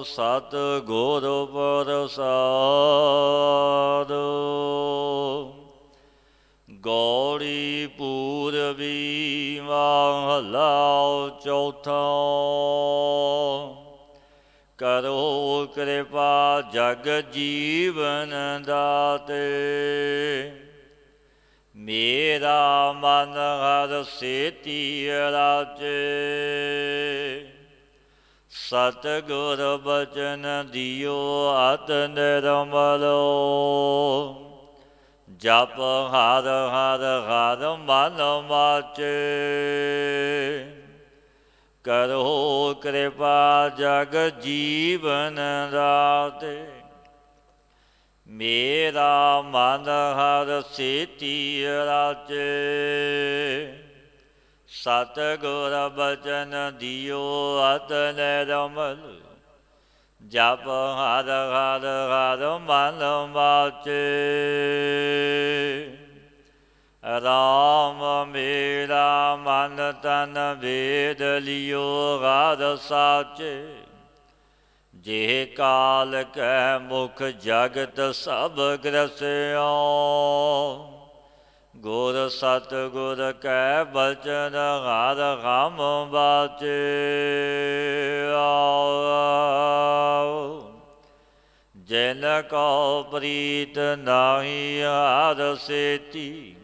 ਸਤਿਗੁਰ ਪ੍ਰਸਾਦਿ। ਗੌੜੀ ਪੂਰਬੀ ਮਹਲਾ ਚੌਥਾ। ਕਰੋ ਕਿਰਪਾ ਜਗ ਜੀਵਨ ਦਾਤੇ, ਮੇਰਾ ਮਨ ਹਰਿ ਸੇਤੀ ਰਾਜੇ। ਸਤਿਗੁਰ ਬਚਨ ਦਿਓ ਅਤਿ ਨਿਰਮਲੋ, ਜਪ ਹਰਿ ਹਰਿ ਹਰਿ ਮਨ ਮਾਚੇ। ਕਰੋ ਕਿਰਪਾ ਜਗ ਜੀਵਨ ਦਾਤੇ, ਮੇਰਾ ਮਨ ਹਰਿ ਸੇਤੀ ਰਾਜੇ। ਸਤਿਗੁਰ ਬਚਨ ਦਿਓ ਅਤਿ ਨਿਰਮਲ, ਜਪ ਹਰਿ ਹਰਿ ਹਰਿ ਮਨ ਮਾਚੇ। ਰਾਮ ਮੇਰਾ ਮਨ ਤਨ ਵੇਦ ਲਿਓ ਹਰਿ ਸਾਚੇ। ਜੇ ਕਾਲ ਕੈ ਮੁਖ ਜਗਤ ਸਭ ਗ੍ਰਸਿਓ, ਗੁਰ ਸਤਿਗੁਰ ਕੈ ਬਚਨ ਹਰਿ ਹਮ ਬਾਚੇ। ਜਿਨ ਕੋ ਪ੍ਰੀਤ ਨਾਹੀ ਹਰਿ ਸੇਤੀ,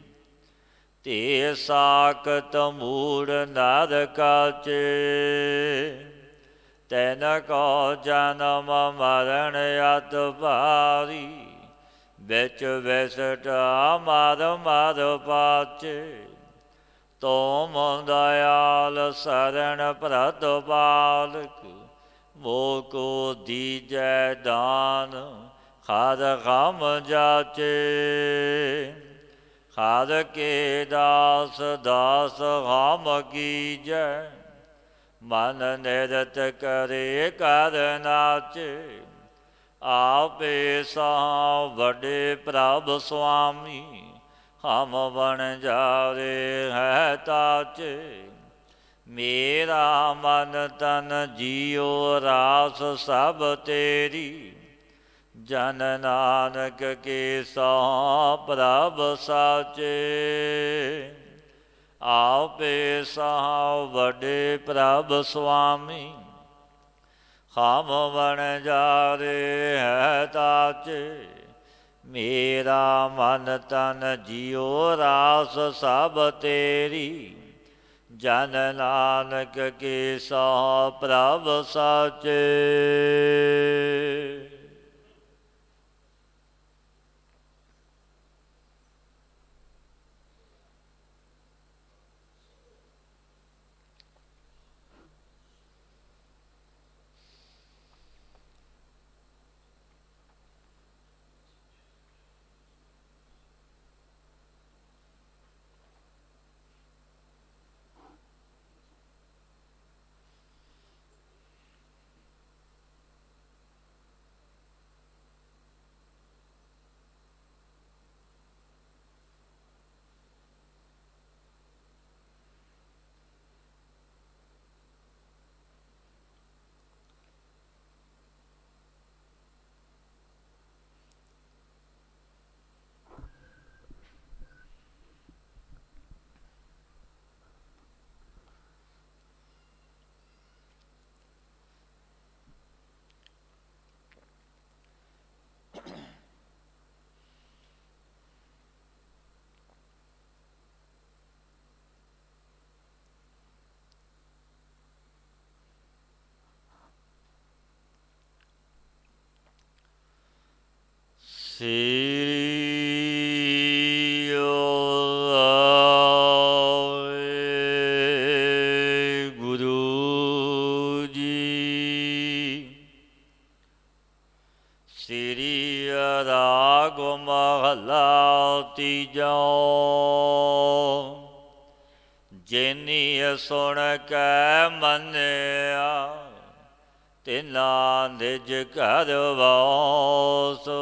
ਤੇ ਸਾਖਤ ਮੂੜ ਨਰ ਕਾਚੇ। ਤੈਨ ਕੋ ਜਨਮ ਮਰਨ ਅਤ ਭਾਰੀ, ਵਿੱਚ ਵਿਸਟਾ ਮਰ ਮਰ ਪਾਚੇ। ਤੁਮ ਦਇਆਲ ਸਰਣ ਪ੍ਰਤਪਾਲਕ, ਮੋਕੋ ਦੀਜੈ ਦਾਨ ਹਰਿ ਹਮ ਜਾਚੇ। ਹਰਿ ਕੇ ਦਾਸ ਦਾਸ ਹਮ ਕੀਜੈ, ਮਨ ਨਿਰਤ ਕਰੇ ਕਰ ਨਾਚੇ। ਆਪੇ ਸਾਹ ਵੱਡੇ ਪ੍ਰਭ ਸੁਆਮੀ, ਹਮ ਵਣਜਾਰੇ ਹੈ ਤਾਚੇ। ਮੇਰਾ ਮਨ ਤਨ ਜੀਉ ਰਾਸ ਸਭ ਤੇਰੀ, ਜਨ ਨਾਨਕ ਕੇ ਸਾਹ ਪ੍ਰਭ ਸਾਚੇ। ਆਪੇ ਸਾਹ ਵੱਡੇ ਪ੍ਰਭ ਸੁਆਮੀ, ਹਮ ਵਣਜਾਰੇ ਹੈ ਤਾਚੇ। ਮੇਰਾ ਮਨ ਤਨ ਜੀਉ ਰਾਸ ਸਭ ਤੇਰੀ, ਜਨ ਨਾਨਕ ਕੇ ਸਾਹ ਪ੍ਰਭ ਸਾਚੇ। ਸ੍ਰੀ ਵਾਹਿਗੁਰੂ ਜੀ। ਸ੍ਰੀ ਰਾਗ ਮਹਲਾ ਤੀਜਾ। ਜਿਨੀ ਸੁਣ ਕੈ ਮੰਨਿਆ, ਤਿਨਾ ਨਿਜ ਘਰ ਵਾਸੋ।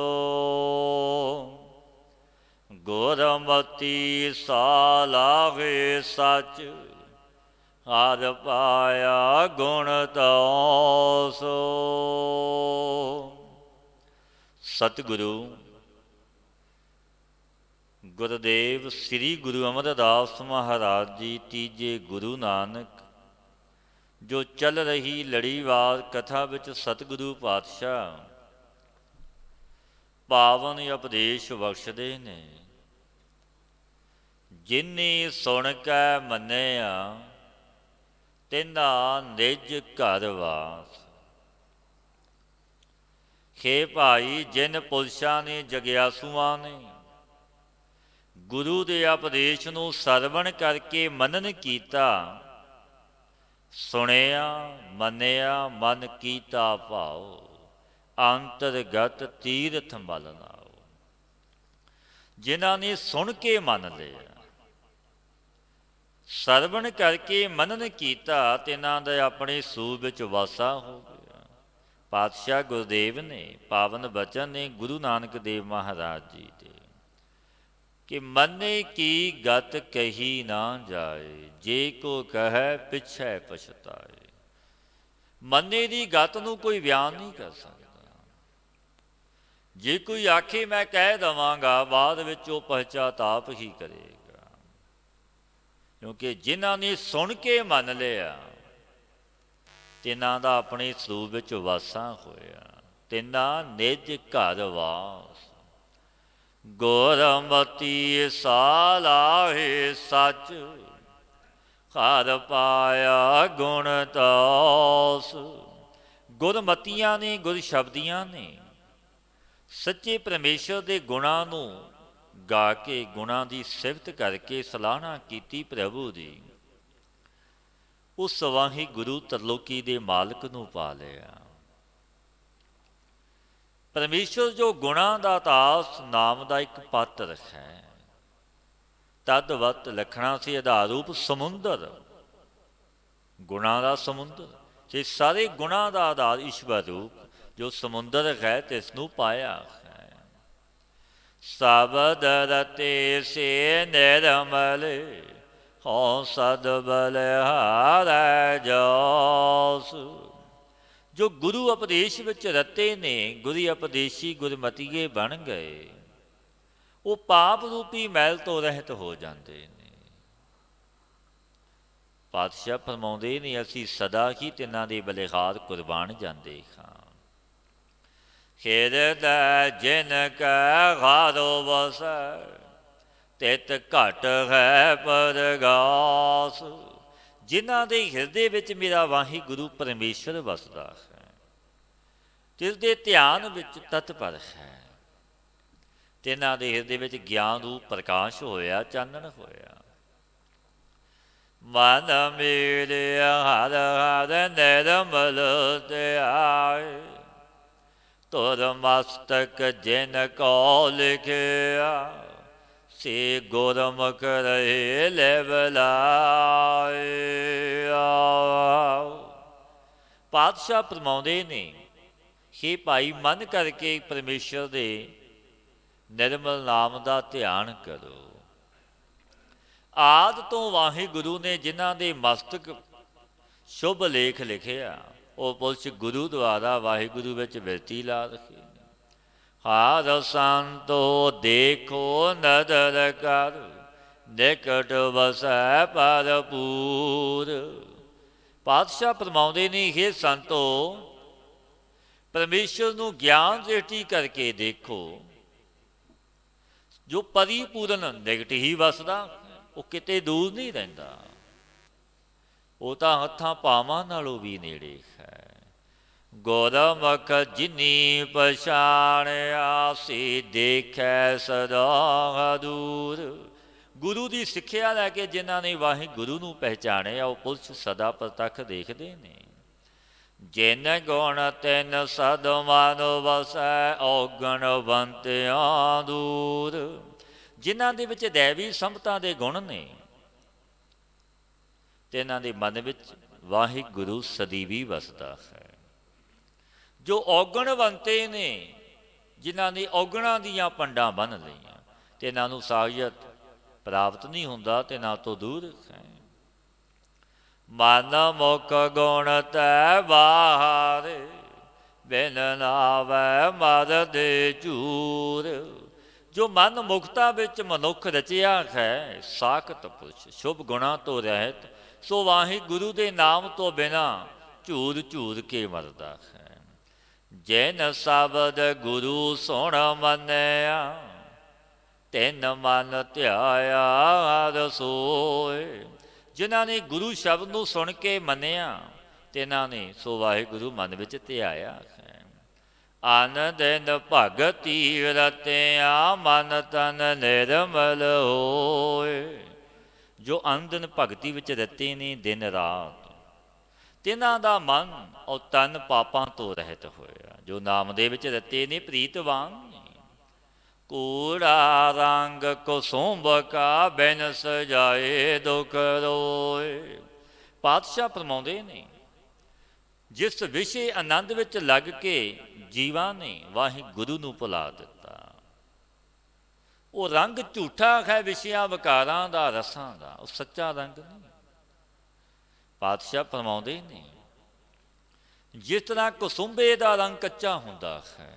ਗੁਰਮਤਿ ਸਾਲਾਹੇ ਸੱਚ, ਆਦ ਪਾਇਆ ਗੁਣ ਤਉ ਸੋ। ਸਤਿਗੁਰੂ ਗੁਰਦੇਵ ਸ੍ਰੀ ਗੁਰੂ ਅਮਰਦਾਸ ਮਹਾਰਾਜ ਜੀ ਤੀਜੇ ਗੁਰੂ ਨਾਨਕ ਜੋ ਚੱਲ ਰਹੀ ਲੜੀਵਾਰ ਕਥਾ ਵਿੱਚ ਸਤਿਗੁਰੂ ਪਾਤਸ਼ਾਹ ਪਾਵਨ ਉਪਦੇਸ਼ ਬਖਸ਼ਦੇ ਨੇ। ਜਿਨੀ ਸੁਣ ਕੇ ਮੰਨਿਆ ਤਿਨਾ ਨਿਜ ਘਰ ਵਾਸ। ਖੇ ਭਾਈ ਜਿਨ ਪੁਰਸ਼ਾਂ ਨੇ ਜਗਿਆਸੂਆਂ ਨੇ ਗੁਰੂ ਦੇ ਉਪਦੇਸ਼ ਨੂੰ ਸਰਵਣ ਕਰਕੇ ਮਨਨ ਕੀਤਾ, ਸੁਣਿਆ ਮੰਨਿਆ ਮਨ ਕੀਤਾ ਭਾਉ, ਅੰਤਰਗਤ ਤੀਰਥ ਮਲ ਨਾਉ। ਜਿਨ੍ਹਾਂ ਨੇ ਸੁਣ ਕੇ ਮੰਨ ਲਿਆ, ਸਰਵਣ ਕਰਕੇ ਮਨਨ ਕੀਤਾ, ਤਿਨਾਂ ਦਾ ਆਪਣੇ ਸੂਬ ਵਿੱਚ ਵਾਸਾ ਹੋ ਗਿਆ। ਪਾਤਸ਼ਾਹ ਗੁਰਦੇਵ ਨੇ ਪਾਵਨ ਬਚਨ ਨੇ ਗੁਰੂ ਨਾਨਕ ਦੇਵ ਮਹਾਰਾਜ ਜੀ ਦੇ ਕਿ ਮੰਨੇ ਕੀ ਗਤ ਕਹੀ ਨਾ ਜਾਏ, ਜੇ ਕੋ ਕਹੈ ਪਿਛੈ ਪਛਤਾਏ। ਮੰਨੇ ਦੀ ਗਤ ਨੂੰ ਕੋਈ ਬਿਆਨ ਨਹੀਂ ਕਰ ਸਕਦਾ। ਜੇ ਕੋਈ ਆਖੇ ਮੈਂ ਕਹਿ ਦੇਵਾਂਗਾ, ਬਾਅਦ ਵਿੱਚ ਉਹ ਪਛਤਾਪ ਹੀ ਕਰੇਗਾ। ਕਿਉਂਕਿ ਜਿਨ੍ਹਾਂ ਨੇ ਸੁਣ ਕੇ ਮੰਨ ਲਿਆ ਤਿਨਾਂ ਦਾ ਆਪਣੇ ਸਰੂਪ ਵਿੱਚ ਵਾਸਾ ਹੋਇਆ। ਤਿਨਾਂ ਨਿਜ ਘਰ ਵਾਸ। ਗੁਰਮਤਿ ਸਾਲਾਹੇ ਸੱਚ, ਘਰ ਪਾਇਆ ਗੁਣ ਤਉ ਸੋ। ਗੁਰਮਤੀਆਂ ਨੇ, ਗੁਰ ਸ਼ਬਦੀਆਂ ਨੇ ਸੱਚੇ ਪਰਮੇਸ਼ਰ ਦੇ ਗੁਣਾਂ ਨੂੰ ਗਾ ਕੇ, ਗੁਣਾਂ ਦੀ ਸਿਫਤ ਕਰਕੇ ਸਲਾਹਣਾ ਕੀਤੀ ਪ੍ਰਭੂ ਦੀ। ਉਸ ਵਾਹਿਗੁਰੂ ਤਰਲੋਕੀ ਦੇ ਮਾਲਕ ਨੂੰ ਪਾ ਲਿਆ। ਪਰਮੇਸ਼ਰ ਜੋ ਗੁਣਾਂ ਦਾ ਤਾਸ ਨਾਮ ਦਾ ਇੱਕ ਪਾਤਰ ਹੈ, ਤਦਵਤ ਲਖਣਾ ਸੀ ਆਧਾਰ ਰੂਪ ਸਮੁੰਦਰ, ਗੁਣਾਂ ਦਾ ਸਮੁੰਦਰ। ਤੇ ਸਾਰੇ ਗੁਣਾਂ ਦਾ ਆਧਾਰ ਈਸ਼ਵਰ ਰੂਪ ਜੋ ਸਮੁੰਦਰ ਹੈ, ਤੇ ਇਸ ਨੂੰ ਪਾਇਆ ਹੈ। ਸ਼ਬਦ ਰਤੇ ਸੇ ਨਿਰਮਲ, ਹਉ ਸਦ ਬਲਿਹਾਰੈ ਜੋਸ। ਜੋ ਗੁਰੂ ਉਪਦੇਸ਼ ਵਿੱਚ ਰਤੇ ਨੇ, ਗੁਰੂ ਉਪਦੇਸ਼ੀ ਗੁਰਮਤੀਏ ਬਣ ਗਏ, ਉਹ ਪਾਪ ਰੂਪੀ ਮੈਲ ਤੋਂ ਰਹਿਤ ਹੋ ਜਾਂਦੇ ਨੇ। ਪਾਤਸ਼ਾਹ ਫਰਮਾਉਂਦੇ ਨੇ ਅਸੀਂ ਸਦਾ ਹੀ ਤਿੰਨਾਂ ਦੇ ਬਲਿਹਾਰ ਕੁਰਬਾਨ ਜਾਂਦੇ ਹਾਂ। ਹਿਰਦੈ ਜਿਨ ਕੈ ਘਾਰੋ ਵਸੈ, ਤਿਤ ਘਟ ਹੈ ਪਰਗਾਸ। ਜਿਨ੍ਹਾਂ ਦੇ ਹਿਰਦੇ ਵਿੱਚ ਮੇਰਾ ਵਾਹਿਗੁਰੂ ਪਰਮੇਸ਼ਰ ਵਸਦਾ ਹੈ, ਜਿਸ ਦੇ ਧਿਆਨ ਵਿੱਚ ਤਤਪਰ ਹੈ, ਤਿਨਾਂ ਦੇ ਹਿਰਦੇ ਵਿੱਚ ਗਿਆਨ ਰੂਪ ਪ੍ਰਕਾਸ਼ ਹੋਇਆ, ਚਾਨਣ ਹੋਇਆ। ਮਨ ਮੇਰੇ ਹਰ ਹਰ ਨਿਰਮਲ ਧਿਆਏ, ਤੁਰ ਮਸਤਕ ਜਿਨ ਕੋ ਲਿਖਿਆ, ਸੇ ਗੁਰਮੁਖ ਰਹੇ ਲਿਵ ਲਾਏ। ਪਾਤਸ਼ਾਹ ਫਰਮਾਉਂਦੇ ਨੇ, ਹੇ ਭਾਈ ਮਨ ਕਰਕੇ ਪਰਮੇਸ਼ਰ ਦੇ ਨਿਰਮਲ ਨਾਮ ਦਾ ਧਿਆਨ ਕਰੋ। ਆਦਿ ਤੋਂ ਵਾਹਿਗੁਰੂ ਨੇ ਜਿਨ੍ਹਾਂ ਦੇ ਮਸਤਕ ਸ਼ੁਭ ਲੇਖ ਲਿਖਿਆ, ਉਹ ਪੁਰਸ਼ ਗੁਰੂ ਦੁਆਰਾ ਵਾਹਿਗੁਰੂ ਵਿੱਚ ਬਿਰਤੀ ਲਾ ਰੱਖੀ। ਹਰ ਸੰਤੋ ਦੇਖੋ ਨਦਰ ਕਰ, ਨਿਕਟ ਵਸੈ ਭਰਪੂਰ। ਪਾਤਸ਼ਾਹ ਫਰਮਾਉਂਦੇ ਨੇ, ਹੇ ਸੰਤੋ ਪਰਮੇਸ਼ਰ ਨੂੰ ਗਿਆਨ ਦ੍ਰਿਸ਼ਟੀ ਕਰਕੇ ਦੇਖੋ, ਜੋ ਪਰਿਪੂਰਨ ਨਿਕਟ ਹੀ ਵਸਦਾ, ਉਹ ਕਿਤੇ ਦੂਰ ਨਹੀਂ ਰਹਿੰਦਾ, ਉਹ ਤਾਂ ਹੱਥਾਂ ਪਾਵਾਂ ਨਾਲੋਂ ਵੀ ਨੇੜੇ ਹੈ। ਗੁਰਮੁਖ ਜਿਨੀ ਪਛਾਣਿਆ, ਸੇ ਦੇਖੈ ਸਦਾ ਦੂਰ। ਗੁਰੂ ਦੀ ਸਿੱਖਿਆ ਲੈ ਕੇ ਜਿਨ੍ਹਾਂ ਨੇ ਵਾਹਿਗੁਰੂ ਨੂੰ ਪਹਿਚਾਣਿਆ, ਉਹ ਪੁਰਸ਼ ਸਦਾ ਪ੍ਰਤੱਖ ਦੇਖਦੇ ਨੇ। ਜਿਨ ਗੁਣ ਤਿਨ ਸਦ ਮਨ ਵਸੈ, ਔਗਣ ਬੰਤਿਆਂ ਦੂਰ। ਜਿਨ੍ਹਾਂ ਦੇ ਵਿੱਚ ਦੈਵੀ ਸੰਪਤਾਂ ਦੇ ਗੁਣ ਨੇ, ਤਿਨਾਂ ਦੇ ਮਨ ਵਿੱਚ ਵਾਹਿਗੁਰੂ ਸਦੀਵੀ ਵਸਦਾ ਹੈ। ਜੋ ਔਗਣਵੰਤੇ ਨੇ, ਜਿਨ੍ਹਾਂ ਨੇ ਔਗਣਾਂ ਦੀਆਂ ਪੰਡਾਂ ਬੰਨ੍ਹ ਲਈਆਂ, ਤਿਨਾਂ ਨੂੰ ਸਾਜਤ ਪ੍ਰਾਪਤ ਨਹੀਂ ਹੁੰਦਾ, ਤਿਨਾਂ ਤੋਂ ਦੂਰ ਹੈ। ਮਨ ਮੁਖ ਗੁਣ ਤੈ ਬਾਹਰ, ਬਿਨ ਨਾਵੈ ਮਰ ਦੇ ਝੂਰ। ਜੋ ਮਨ ਮੁਖਤਾ ਵਿੱਚ ਮਨੁੱਖ ਰਚਿਆ ਹੈ, ਸਾਖਤ ਪੁਰਸ਼ ਸ਼ੁਭ ਗੁਣਾਂ ਤੋਂ ਰਹਿਤ, ਸੋ ਵਾਹਿਗੁਰੂ ਦੇ ਨਾਮ ਤੋਂ ਬਿਨਾਂ ਝੂਰ ਝੂਰ ਕੇ ਮਰਦਾ ਹੈ। ਜਿਨ ਸ਼ਬਦ ਗੁਰੂ ਸੁਣ ਮੰਨਿਆ, ਤਿਨ ਮਨ ਧਿਆਇਆ ਰਸੋਏ। ਜਿਨ੍ਹਾਂ ਨੇ ਗੁਰੂ ਸ਼ਬਦ ਨੂੰ ਸੁਣ ਕੇ ਮੰਨਿਆ, ਤਿਨਾਂ ਨੇ ਸੋ ਵਾਹਿਗੁਰੂ ਮਨ ਵਿੱਚ ਧਿਆਇਆ ਹੈ। ਆਨੰਦ ਭਗਤੀ ਰਤਿਆ, ਮਨ ਤਨ ਨਿਰਮਲ ਹੋਏ। ਜੋ ਆਨੰਦ ਭਗਤੀ ਵਿੱਚ ਰਤੇ ਨੇ ਦਿਨ ਰਾਤ, ਤਿਨਾਂ ਦਾ ਮਨ ਔਰ ਤਨ ਪਾਪਾਂ ਤੋਂ ਰਹਿਤ ਹੋਇਆ। ਜੋ ਨਾਮ ਦੇ ਵਿੱਚ ਰਤੇ ਨੇ ਪ੍ਰੀਤਵਾਨ, ਕੂੜਾ ਰੰਗ ਕੁਸੁੰਭ ਕਾ, ਬਿਨ ਸਜਾਏ ਦੁਖ ਰੋਏ। ਪਾਤਸ਼ਾਹ ਫਰਮਾਉਂਦੇ ਨੇ, ਜਿਸ ਵਿਸ਼ੇ ਆਨੰਦ ਵਿੱਚ ਲੱਗ ਕੇ ਜੀਵਾਂ ਨੇ ਵਾਹਿਗੁਰੂ ਨੂੰ ਭੁਲਾ ਦਿੱਤਾ, ਉਹ ਰੰਗ ਝੂਠਾ ਹੈ ਵਿਸ਼ਿਆਂ ਵਿਕਾਰਾਂ ਦਾ, ਰਸਾਂ ਦਾ, ਉਹ ਸੱਚਾ ਰੰਗ ਨਹੀਂ। ਪਾਤਸ਼ਾਹ ਫਰਮਾਉਂਦੇ ਨੇ, ਜਿਸ ਤਰ੍ਹਾਂ ਕੁਸੁੰਭੇ ਦਾ ਰੰਗ ਕੱਚਾ ਹੁੰਦਾ ਹੈ,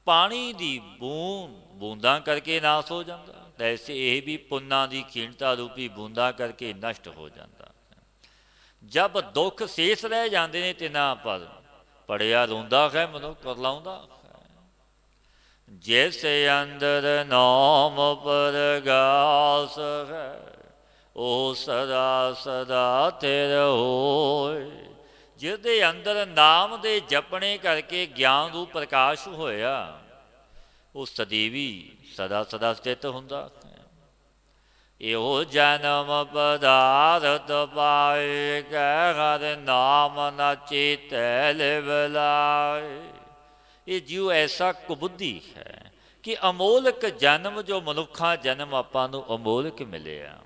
ਪਾਣੀ ਦੀ ਬੂੰਦਾਂ ਕਰਕੇ ਨਾਸ ਹੋ ਜਾਂਦਾ, ਐਸੇ ਇਹ ਵੀ ਪੁੰਨਾਂ ਦੀ ਖੀਣਤਾ ਰੂਪੀ ਬੂੰਦਾਂ ਕਰਕੇ ਨਸ਼ਟ ਹੋ ਜਾਂਦਾ। ਜਬ ਦੁੱਖ ਸ਼ੇਸ਼ ਰਹਿ ਜਾਂਦੇ ਨੇ ਤਿਨਾਂ ਪਰ, ਪੜਿਆ ਰੋਂਦਾ ਹੈ ਮਨੁੱਖ ਕਰਲਾਉਂਦਾ ਹੈ। ਜਿਸ ਅੰਦਰ ਨਾਮ ਪ੍ਰਗਾਸ ਹੈ, ਉਹ ਸਦਾ ਸਦਾ ਥਿਰ ਹੋਏ। ਜਿਹਦੇ ਅੰਦਰ ਨਾਮ ਦੇ ਜਪਣੇ ਕਰਕੇ ਗਿਆਨ ਰੂਪ ਪ੍ਰਕਾਸ਼ ਹੋਇਆ, ਉਹ ਸਦੀਵੀ ਸਦਾ ਸਦਾ ਸਥਿਤ ਹੁੰਦਾ ਹੈ। ਇਹੋ ਜਨਮ ਪਦਾਰਥ ਪਾਏ, ਕਹਿ ਹਰਿ ਨਾਮ ਨਾ ਚੇਤੈ ਲਿਵ ਲਾਏ। ਇਹ ਜਿਉ ਐਸਾ ਕੁਬੁੱਧੀ ਹੈ ਕਿ ਅਮੋਲਕ ਜਨਮ ਜੋ ਮਨੁੱਖਾ ਜਨਮ ਆਪਾਂ ਨੂੰ ਅਮੋਲਕ ਮਿਲਿਆ,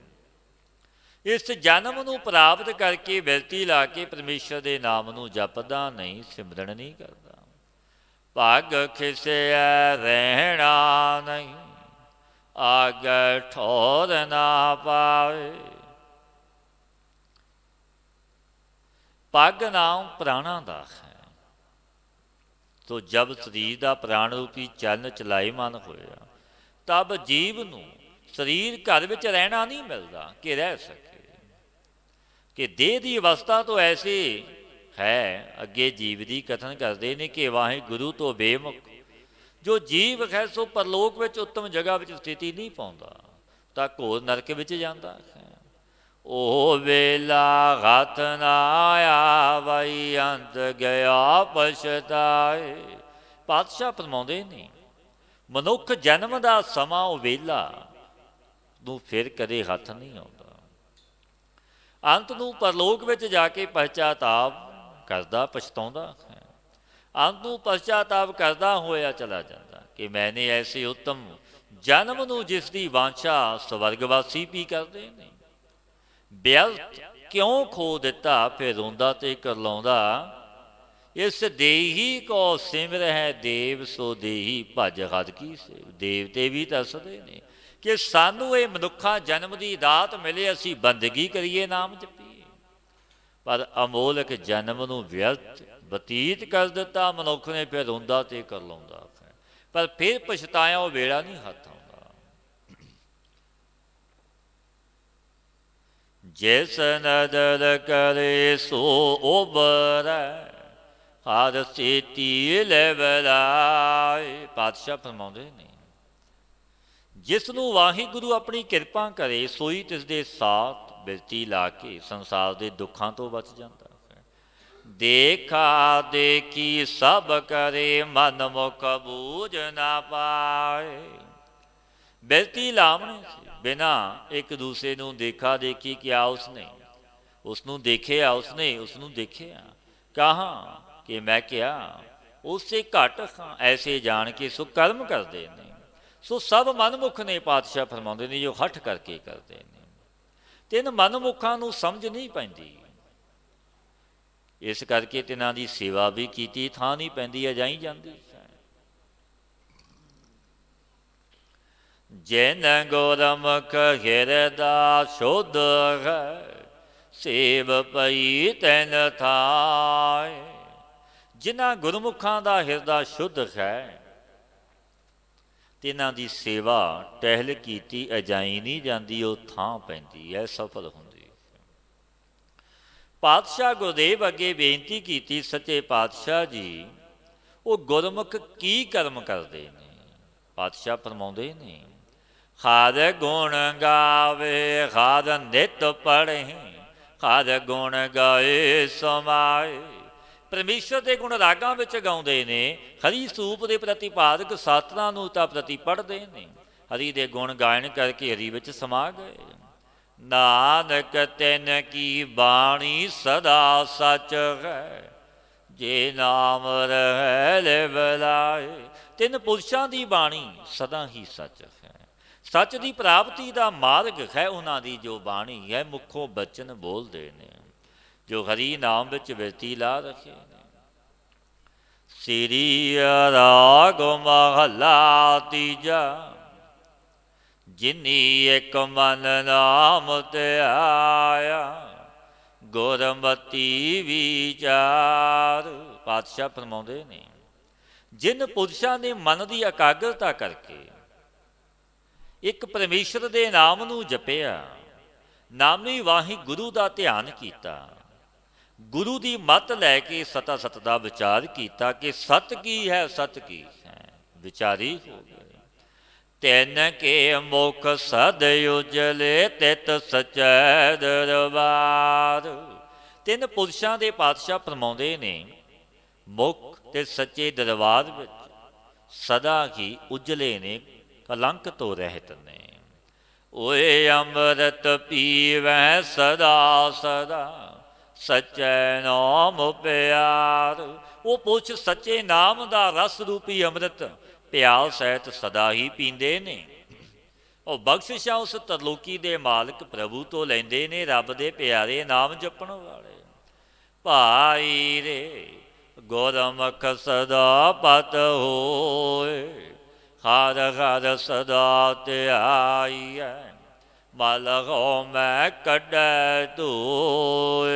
ਇਸ ਜਨਮ ਨੂੰ ਪ੍ਰਾਪਤ ਕਰਕੇ ਬਿਰਤੀ ਲਾ ਕੇ ਪਰਮੇਸ਼ਰ ਦੇ ਨਾਮ ਨੂੰ ਜਪਦਾ ਨਹੀਂ, ਸਿਮਰਨ ਨਹੀਂ ਕਰਦਾ। ਭਗ ਖਿਸਿਆ ਰਹਿਣਾ ਨਹੀਂ, ਆਗੇ ਠੋਰ ਨਾ ਪਾਵੇ। ਪੱਗ ਨਾਮ ਪ੍ਰਾਣਾਂ ਦਾ ਹੈ। ਤੋ ਜਬ ਸਰੀਰ ਦਾ ਪ੍ਰਾਣ ਰੂਪੀ ਚਲਨ ਚਲਾਈਮਾਨ ਹੋਇਆ, ਤਬ ਜੀਵ ਨੂੰ ਸਰੀਰ ਘਰ ਵਿੱਚ ਰਹਿਣਾ ਨਹੀਂ ਮਿਲਦਾ ਕਿ ਰਹਿ ਸਕੇ। ਕਿ ਦੇਹ ਦੀ ਅਵਸਥਾ ਤੋਂ ਐਸੀ ਹੈ, ਅੱਗੇ ਜੀਵ ਦੀ ਕਥਨ ਕਰਦੇ ਨੇ ਕਿ ਵਾਹਿਗੁਰੂ ਤੋਂ ਬੇਮੁਖ ਜੋ ਜੀਵ ਹੈ, ਸੋ ਪਰਲੋਕ ਵਿੱਚ ਉੱਤਮ ਜਗ੍ਹਾ ਵਿੱਚ ਸਥਿਤੀ ਨਹੀਂ ਪਾਉਂਦਾ, ਤਾਂ ਘੋਰ ਨਰਕ ਵਿੱਚ ਜਾਂਦਾ ਹੈ। ਉਹ ਵੇਲਾ ਹੱਥ ਨਾ ਆਵਈ, ਅੰਤ ਗਿਆ ਪਛਤਾਏ। ਪਾਤਸ਼ਾਹ ਫਰਮਾਉਂਦੇ ਨੇ, ਮਨੁੱਖ ਜਨਮ ਦਾ ਸਮਾਂ ਉਹ ਵੇਲਾ ਨੂੰ ਫਿਰ ਕਦੇ ਹੱਥ ਨਹੀਂ ਆਉਂਦਾ। ਅੰਤ ਨੂੰ ਪਰਲੋਕ ਵਿੱਚ ਜਾ ਕੇ ਪਛਤਾਤਾਪ ਕਰਦਾ, ਪਛਤਾਉਂਦਾ ਹੈ। ਅੰਤ ਨੂੰ ਪਛਤਾਤਾਪ ਕਰਦਾ ਹੋਇਆ ਚਲਾ ਜਾਂਦਾ ਕਿ ਮੈਨੇ ਐਸੇ ਉੱਤਮ ਜਨਮ ਨੂੰ, ਜਿਸ ਦੀ ਵਾਂਛਾ ਸਵਰਗਵਾਸੀ ਵੀ ਕਰਦੇ ਨੇ, ਵਿਅਰਥ ਕਿਉਂ ਖੋ ਦਿੱਤਾ। ਫਿਰ ਰੋਂਦਾ ਤੇ ਕਰਲਾਉਂਦਾ, ਇਸ ਦੇਹੀ ਕੋ ਸਿਮਰਹਿ ਦੇਵ, ਸੋ ਦੇਹੀ ਭਜ ਹਰਿ ਕੀ ਸੇਵ। ਦੇਵਤੇ ਵੀ ਦੱਸਦੇ ਨੇ ਕਿ ਸਾਨੂੰ ਇਹ ਮਨੁੱਖਾ ਜਨਮ ਦੀ ਦਾਤ ਮਿਲੇ, ਅਸੀਂ ਬੰਦਗੀ ਕਰੀਏ, ਨਾਮ ਜਪੀਏ, ਪਰ ਅਮੋਲਕ ਜਨਮ ਨੂੰ ਵਿਅਰਥ ਬਤੀਤ ਕਰ ਦਿੱਤਾ ਮਨੁੱਖ ਨੇ। ਫਿਰ ਰੋਂਦਾ ਤੇ ਕਰਲਾਉਂਦਾ ਹੈ, ਪਰ ਫਿਰ ਪਛਤਾਇਆ ਉਹ ਵੇਲਾ ਨਹੀਂ ਹੱਥ ਆਉਂਦਾ। ਜਿਸ ਨਦਰ ਕਰੇ ਸੋ ਉਬਰੈ, ਹਰ ਸੇਤੀ ਲਿਵ ਲਾਏ। ਪਾਤਸ਼ਾਹ ਫਰਮਾਉਂਦੇ ਨੇ, ਜਿਸ ਨੂੰ ਵਾਹਿਗੁਰੂ ਆਪਣੀ ਕਿਰਪਾ ਕਰੇ, ਸੋਈ ਤਿਸ ਦੇ ਸਾਥ ਬਿਰਤੀ ਲਾ ਕੇ ਸੰਸਾਰ ਦੇ ਦੁੱਖਾਂ ਤੋਂ ਬਚ ਜਾਂਦਾ ਹੈ। ਦੇਖਾ ਦੇਖੀ ਸਭ ਕਰੇ, ਮਨ ਮੁਖ ਬੂਝ ਨਾ ਪਾਏ। ਬਿਰਤੀ ਲਾਵਣੀ ਸੀ, ਬਿਨਾਂ ਇੱਕ ਦੂਸਰੇ ਨੂੰ ਦੇਖਾ ਦੇਖੀ ਕਿਹਾ ਉਸਨੇ, ਉਸਨੂੰ ਦੇਖਿਆ ਉਸਨੇ, ਉਸਨੂੰ ਦੇਖਿਆ ਕਹਾਂ ਕਿ ਮੈਂ ਕਿਹਾ ਉਸੇ ਘੱਟ ਖਾਂ, ਐਸੇ ਜਾਣ ਕੇ ਸੋ ਕਰਮ ਕਰਦੇ ਨੇ। ਸੋ ਸਭ ਮਨਮੁਖ ਨੇ, ਪਾਤਸ਼ਾਹ ਫਰਮਾਉਂਦੇ ਨੇ, ਜੋ ਹੱਠ ਕਰਕੇ ਕਰਦੇ ਨੇ। ਤਿੰਨ ਮਨਮੁਖਾਂ ਨੂੰ ਸਮਝ ਨਹੀਂ ਪੈਂਦੀ, ਇਸ ਕਰਕੇ ਤਿਨਾਂ ਦੀ ਸੇਵਾ ਵੀ ਕੀਤੀ ਥਾਂ ਨਹੀਂ ਪੈਂਦੀ, ਅਜਾਈ ਜਾਂਦੀ ਹੈ। ਜਿਨ ਗੁਰਮੁਖ ਹਿਰਦਾ ਸ਼ੁੱਧ ਹੈ, ਸੇਵ ਪਈ ਤੈਨ ਥਾਏ। ਜਿਨ੍ਹਾਂ ਗੁਰਮੁਖਾਂ ਦਾ ਹਿਰਦਾ ਸ਼ੁੱਧ ਹੈ, ਤਿਨਾਂ ਦੀ ਸੇਵਾ ਟਹਿਲ ਕੀਤੀ ਅਜਾਈ ਨਹੀਂ ਜਾਂਦੀ, ਉਹ ਥਾਂ ਪੈਂਦੀ ਹੈ, ਸਫਲ ਹੁੰਦੀ ਹੈ। ਪਾਤਸ਼ਾਹ ਗੁਰਦੇਵ ਅੱਗੇ ਬੇਨਤੀ ਕੀਤੀ, ਸੱਚੇ ਪਾਤਸ਼ਾਹ ਜੀ ਉਹ ਗੁਰਮੁਖ ਕੀ ਕਰਮ ਕਰਦੇ ਨੇ? ਪਾਤਸ਼ਾਹ ਫਰਮਾਉਂਦੇ ਨੇ, ਹਰ ਗੁਣ ਗਾਵੇ ਹਰ ਨਿਤ ਪੜ੍ਹੇ, ਹਰ ਗੁਣ ਗਾਏ ਸਮਾਏ। ਪਰਮੇਸ਼ਰ ਦੇ ਗੁਣ ਰਾਗਾਂ ਵਿੱਚ ਗਾਉਂਦੇ ਨੇ, ਹਰੀ ਸਰੂਪ ਦੇ ਪ੍ਰਤਿਪਾਦਕ ਸਾਸਤਰਾਂ ਨੂੰ ਤਾਂ ਪ੍ਰਤੀ ਪੜ੍ਹਦੇ ਨੇ। ਹਰੀ ਦੇ ਗੁਣ ਗਾਇਨ ਕਰਕੇ ਹਰੀ ਵਿੱਚ ਸਮਾ ਗਏ। ਨਾਨਕ ਤਿਨ ਕੀ ਬਾਣੀ ਸਦਾ ਸੱਚ ਹੈ, ਜੇ ਨਾਮ ਰਹਿ ਲਿਵ ਲਾਏ। ਤਿੰਨ ਪੁਰਸ਼ਾਂ ਦੀ ਬਾਣੀ ਸਦਾ ਹੀ ਸੱਚ ਹੈ, ਸੱਚ ਦੀ ਪ੍ਰਾਪਤੀ ਦਾ ਮਾਰਗ ਹੈ ਉਹਨਾਂ ਦੀ ਜੋ ਬਾਣੀ ਹੈ। ਮੁੱਖੋਂ ਬਚਨ ਬੋਲਦੇ ਨੇ ਜੋ ਹਰੀ ਨਾਮ ਵਿੱਚ ਬਿਰਤੀ ਲਾ ਰੱਖੇ ਨੇ। ਸ੍ਰੀ ਰਾਗ ਮਹਲਾ ਤੀਜਾ, ਜਿਨੀ ਇੱਕ ਮਨ ਨਾਮ ਧਿਆਇਆ, ਗੁਰਮਤੀ ਵਿਚਾਰ। ਪਾਤਸ਼ਾਹ ਫਰਮਾਉਂਦੇ ਨੇ, ਜਿਨ ਪੁਰਸ਼ਾਂ ਨੇ ਮਨ ਦੀ ਇਕਾਗਰਤਾ ਕਰਕੇ ਇੱਕ ਪਰਮੇਸ਼ਰ ਦੇ ਨਾਮ ਨੂੰ ਜਪਿਆ, ਨਾਮੀ ਵਾਹਿਗੁਰੂ ਦਾ ਧਿਆਨ ਕੀਤਾ, ਗੁਰੂ ਦੀ ਮੱਤ ਲੈ ਕੇ ਸਤਾ ਸਤ ਦਾ ਵਿਚਾਰ ਕੀਤਾ ਕਿ ਸਤ ਕੀ ਹੈ, ਸਤ ਕੀ ਹੈ, ਵਿਚਾਰੀ ਹੋ ਗਏ। ਤਿੰਨ ਕੇ ਮੁਖ ਸਦ ਉਜਲੇ, ਤਿਤ ਸਚੈ ਦਰਬਾਰ। ਤਿੰਨ ਪੁਰਸ਼ਾਂ ਦੇ ਪਾਤਸ਼ਾਹ ਫਰਮਾਉਂਦੇ ਨੇ, ਮੁਖ ਤੇ ਸੱਚੇ ਦਰਬਾਰ ਵਿੱਚ ਸਦਾ ਹੀ ਉਜਲੇ ਨੇ, ਕਲੰਕ ਤੋਂ ਰਹਿਤ ਨੇ। ਓਏ ਅੰਮ੍ਰਿਤ ਪੀਵੈ ਸਦਾ ਸਦਾ, ਸੱਚੈ ਨਾਮ ਪਿਆਰ। ਉਹ ਪੁਰਸ਼ ਸੱਚੇ ਨਾਮ ਦਾ ਰਸ ਰੂਪੀ ਅੰਮ੍ਰਿਤ ਪਿਆਲ ਸਹਿਤ ਸਦਾ ਹੀ ਪੀਂਦੇ ਨੇ। ਉਹ ਬਖਸ਼ਿਸ਼ਾਂ ਉਸ ਤਰਲੋਕੀ ਦੇ ਮਾਲਕ ਪ੍ਰਭੂ ਤੋਂ ਲੈਂਦੇ ਨੇ, ਰੱਬ ਦੇ ਪਿਆਰੇ ਨਾਮ ਜਪਣ ਵਾਲੇ। ਭਾਈ ਰੇ ਗੁਰਮੁਖ ਸਦਾ ਪਤ ਹੋਏ, ਹਰ ਹਰ ਸਦਾ ਧਿਆਈਐ, ਮਲ ਹੋ ਮੈਂ ਕੱਢੈ ਧੋਏ।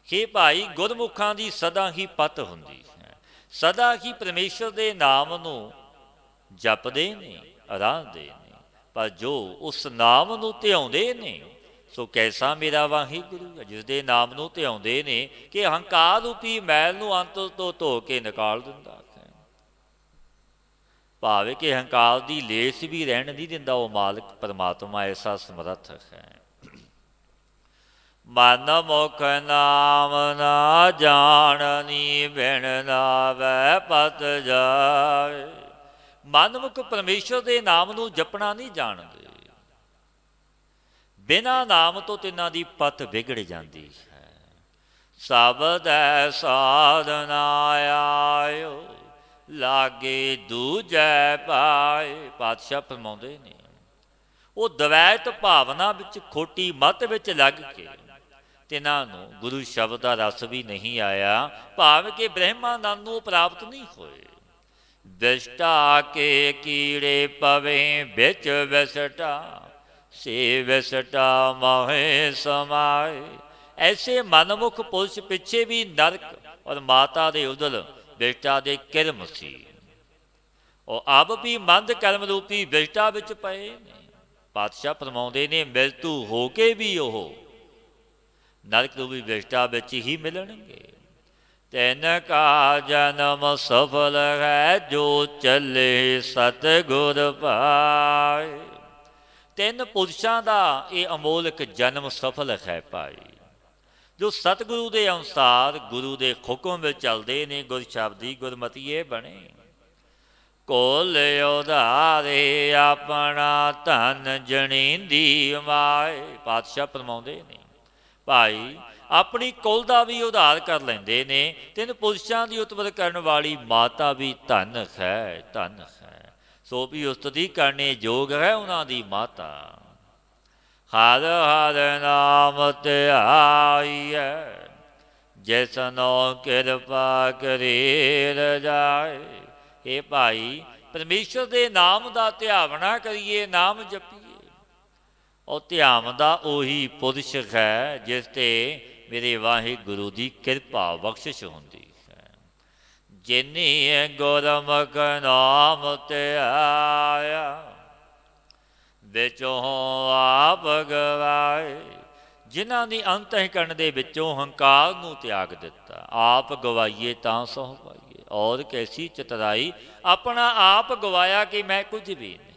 ਕਿ ਭਾਈ ਗੁਰਮੁਖਾਂ ਦੀ ਸਦਾ ਹੀ ਪਤ ਹੁੰਦੀ ਹੈ, ਸਦਾ ਹੀ ਪਰਮੇਸ਼ਰ ਦੇ ਨਾਮ ਨੂੰ ਜਪਦੇ ਨੇ, ਆਰਾਧਦੇ ਨੇ। ਪਰ ਜੋ ਉਸ ਨਾਮ ਨੂੰ ਧਿਆਉਂਦੇ ਨੇ, ਸੋ ਕੈਸਾ ਮੇਰਾ ਵਾਹਿਗੁਰੂ ਹੈ, ਜਿਸ ਦੇ ਨਾਮ ਨੂੰ ਧਿਆਉਂਦੇ ਨੇ ਕਿ ਹੰਕਾਰ ਰੂਪੀ ਮੈਲ ਨੂੰ ਅੰਤਰ ਤੋਂ ਧੋ ਕੇ ਨਿਕਾਲ ਦਿੰਦਾ ਹੈ। ਭਾਵੇਂ ਕਿ ਹੰਕਾਰ ਦੀ ਲੇਸ ਵੀ ਰਹਿਣ ਨਹੀਂ ਦਿੰਦਾ ਉਹ ਮਾਲਕ ਪਰਮਾਤਮਾ, ਐਸਾ ਸਮਰੱਥ ਹੈ। ਮਨ ਮੁਖ ਨਾਮ ਨਾ ਜਾਣਨੀ, ਬਿਨ ਨਾਵੈ ਪਤ ਜਾਏ। ਮਨਮੁਖ ਪਰਮੇਸ਼ਰ ਦੇ ਨਾਮ ਨੂੰ ਜਪਣਾ ਨਹੀਂ ਜਾਣਦੇ, ਬਿਨਾਂ ਨਾਮ ਤੋਂ ਤਿੰਨਾਂ ਦੀ ਪਤ ਵਿਗੜ ਜਾਂਦੀ ਹੈ। ਸਬਦ ਸਾਧਨਾ ਆਇਓ, ਲਾਗੇ ਦੂਜੈ ਪਾਏ। ਪਾਤਸ਼ਾਹ ਫਰਮਾਉਂਦੇ ਨੇ, ਉਹ ਦਵੈਤ ਭਾਵਨਾ ਵਿੱਚ, ਖੋਟੀ ਮੱਤ ਵਿੱਚ ਲੱਗ ਕੇ ਤਿਨਾਂ ਨੂੰ ਗੁਰੂ ਸ਼ਬਦ ਦਾ ਰਸ ਵੀ ਨਹੀਂ ਆਇਆ, ਭਾਵੇਂ ਕਿ ਬ੍ਰਹਮਾਨੰਦ ਨੂੰ ਪ੍ਰਾਪਤ ਨਹੀਂ ਹੋਏ। ਵਿਸ਼ਟਾ ਕੇ ਕੀੜੇ ਪਵੇ ਵਿੱਚ ਵਿਸਟਾ, ਸੇ ਵਿਸਟਾ ਮਹੇ ਸਮਾਏ। ਐਸੇ ਮਨਮੁਖ ਪੁਰਸ਼ ਪਿੱਛੇ ਵੀ ਨਰਕ ਔਰ ਮਾਤਾ ਦੇ ਉਦਲ ਵਿਸ਼ਟਾ ਦੇ ਕਿਰਮ ਸੀ। ਉਹ ਆਪ ਵੀ ਮੰਦ ਕਰਮ ਰੂਪੀ ਵਿਸ਼ਟਾ ਵਿੱਚ ਪਏ ਨੇ। ਪਾਤਸ਼ਾਹ ਫਰਮਾਉਂਦੇ ਨੇ, ਮ੍ਰਿਤੂ ਹੋ ਕੇ ਵੀ ਉਹ ਨਰਕ ਰੂਪੀ ਵਿਸ਼ਟਾ ਵਿੱਚ ਹੀ ਮਿਲਣਗੇ। ਤਿਨ ਕਾ ਜਨਮ ਸਫਲ ਹੈ, ਜੋ ਚੱਲੇ ਸਤਿਗੁਰ ਪਾਏ। ਤਿੰਨ ਪੁਰਸ਼ਾਂ ਦਾ ਇਹ ਅਮੋਲਕ ਜਨਮ ਸਫਲ ਹੈ ਭਾਈ, ਜੋ ਸਤਿਗੁਰੂ ਦੇ ਅਨੁਸਾਰ ਗੁਰੂ ਦੇ ਹੁਕਮ ਵਿੱਚ ਚੱਲਦੇ ਨੇ, ਗੁਰ ਸ਼ਬਦੀ ਗੁਰਮਤੀਏ ਬਣੇ। ਕੋਲ ਉਧਾਰੇ ਆਪਣਾ ਧਨ ਜਣੀਂਦੀ ਮਾਏ। ਪਾਤਸ਼ਾਹ ਫਰਮਾਉਂਦੇ ਨੇ, ਭਾਈ ਆਪਣੀ ਕੁਲ ਦਾ ਵੀ ਉਧਾਰ ਕਰ ਲੈਂਦੇ ਨੇ। ਤਿੰਨ ਪੁਰਸ਼ਾਂ ਦੀ ਉਤਪਤ ਕਰਨ ਵਾਲੀ ਮਾਤਾ ਵੀ ਧਨ ਹੈ, ਧਨ ਹੈ। ਸੋ ਵੀ ਉਸਤਤੀ ਕਰਨੇ ਯੋਗ ਹੈ ਉਹਨਾਂ ਦੀ ਮਾਤਾ। ਹਰ ਹਰ ਨਾਮ ਧਿਆਈਐ, ਜਿਸਨੋ ਕਿਰਪਾ ਕਰੀ ਰਜਾਏ। ਇਹ ਭਾਈ ਪਰਮੇਸ਼ਰ ਦੇ ਨਾਮ ਦਾ ਧਿਆਵਨਾ ਕਰੀਏ, ਨਾਮ ਜਪੀਏ। ਉਹ ਧਿਆਵੰਦਾ ਉਹੀ ਪੁਰਸ਼ ਹੈ ਜਿਸ ਤੇ ਮੇਰੇ ਵਾਹਿਗੁਰੂ ਦੀ ਕਿਰਪਾ ਬਖਸ਼ਿਸ਼ ਹੁੰਦੀ ਹੈ। ਜਿਨੀ ਗੁਰਮੁਖ ਨਾਮ ਧਿਆਇਆ ਵਿੱਚੋਂ ਆਪ ਗਵਾਏ। ਜਿਨ੍ਹਾਂ ਦੀ ਅੰਤਹਿਕਰਨ ਦੇ ਵਿੱਚੋਂ ਹੰਕਾਰ ਨੂੰ ਤਿਆਗ ਦਿੱਤਾ, ਆਪ ਗਵਾਈਏ ਤਾਂ ਸਹੁ ਪਾਈਏ। ਔਰ ਕੈਸੀ ਚਤਰਾਈ, ਆਪਣਾ ਆਪ ਗਵਾਇਆ ਕਿ ਮੈਂ ਕੁਝ ਵੀ ਨਹੀਂ,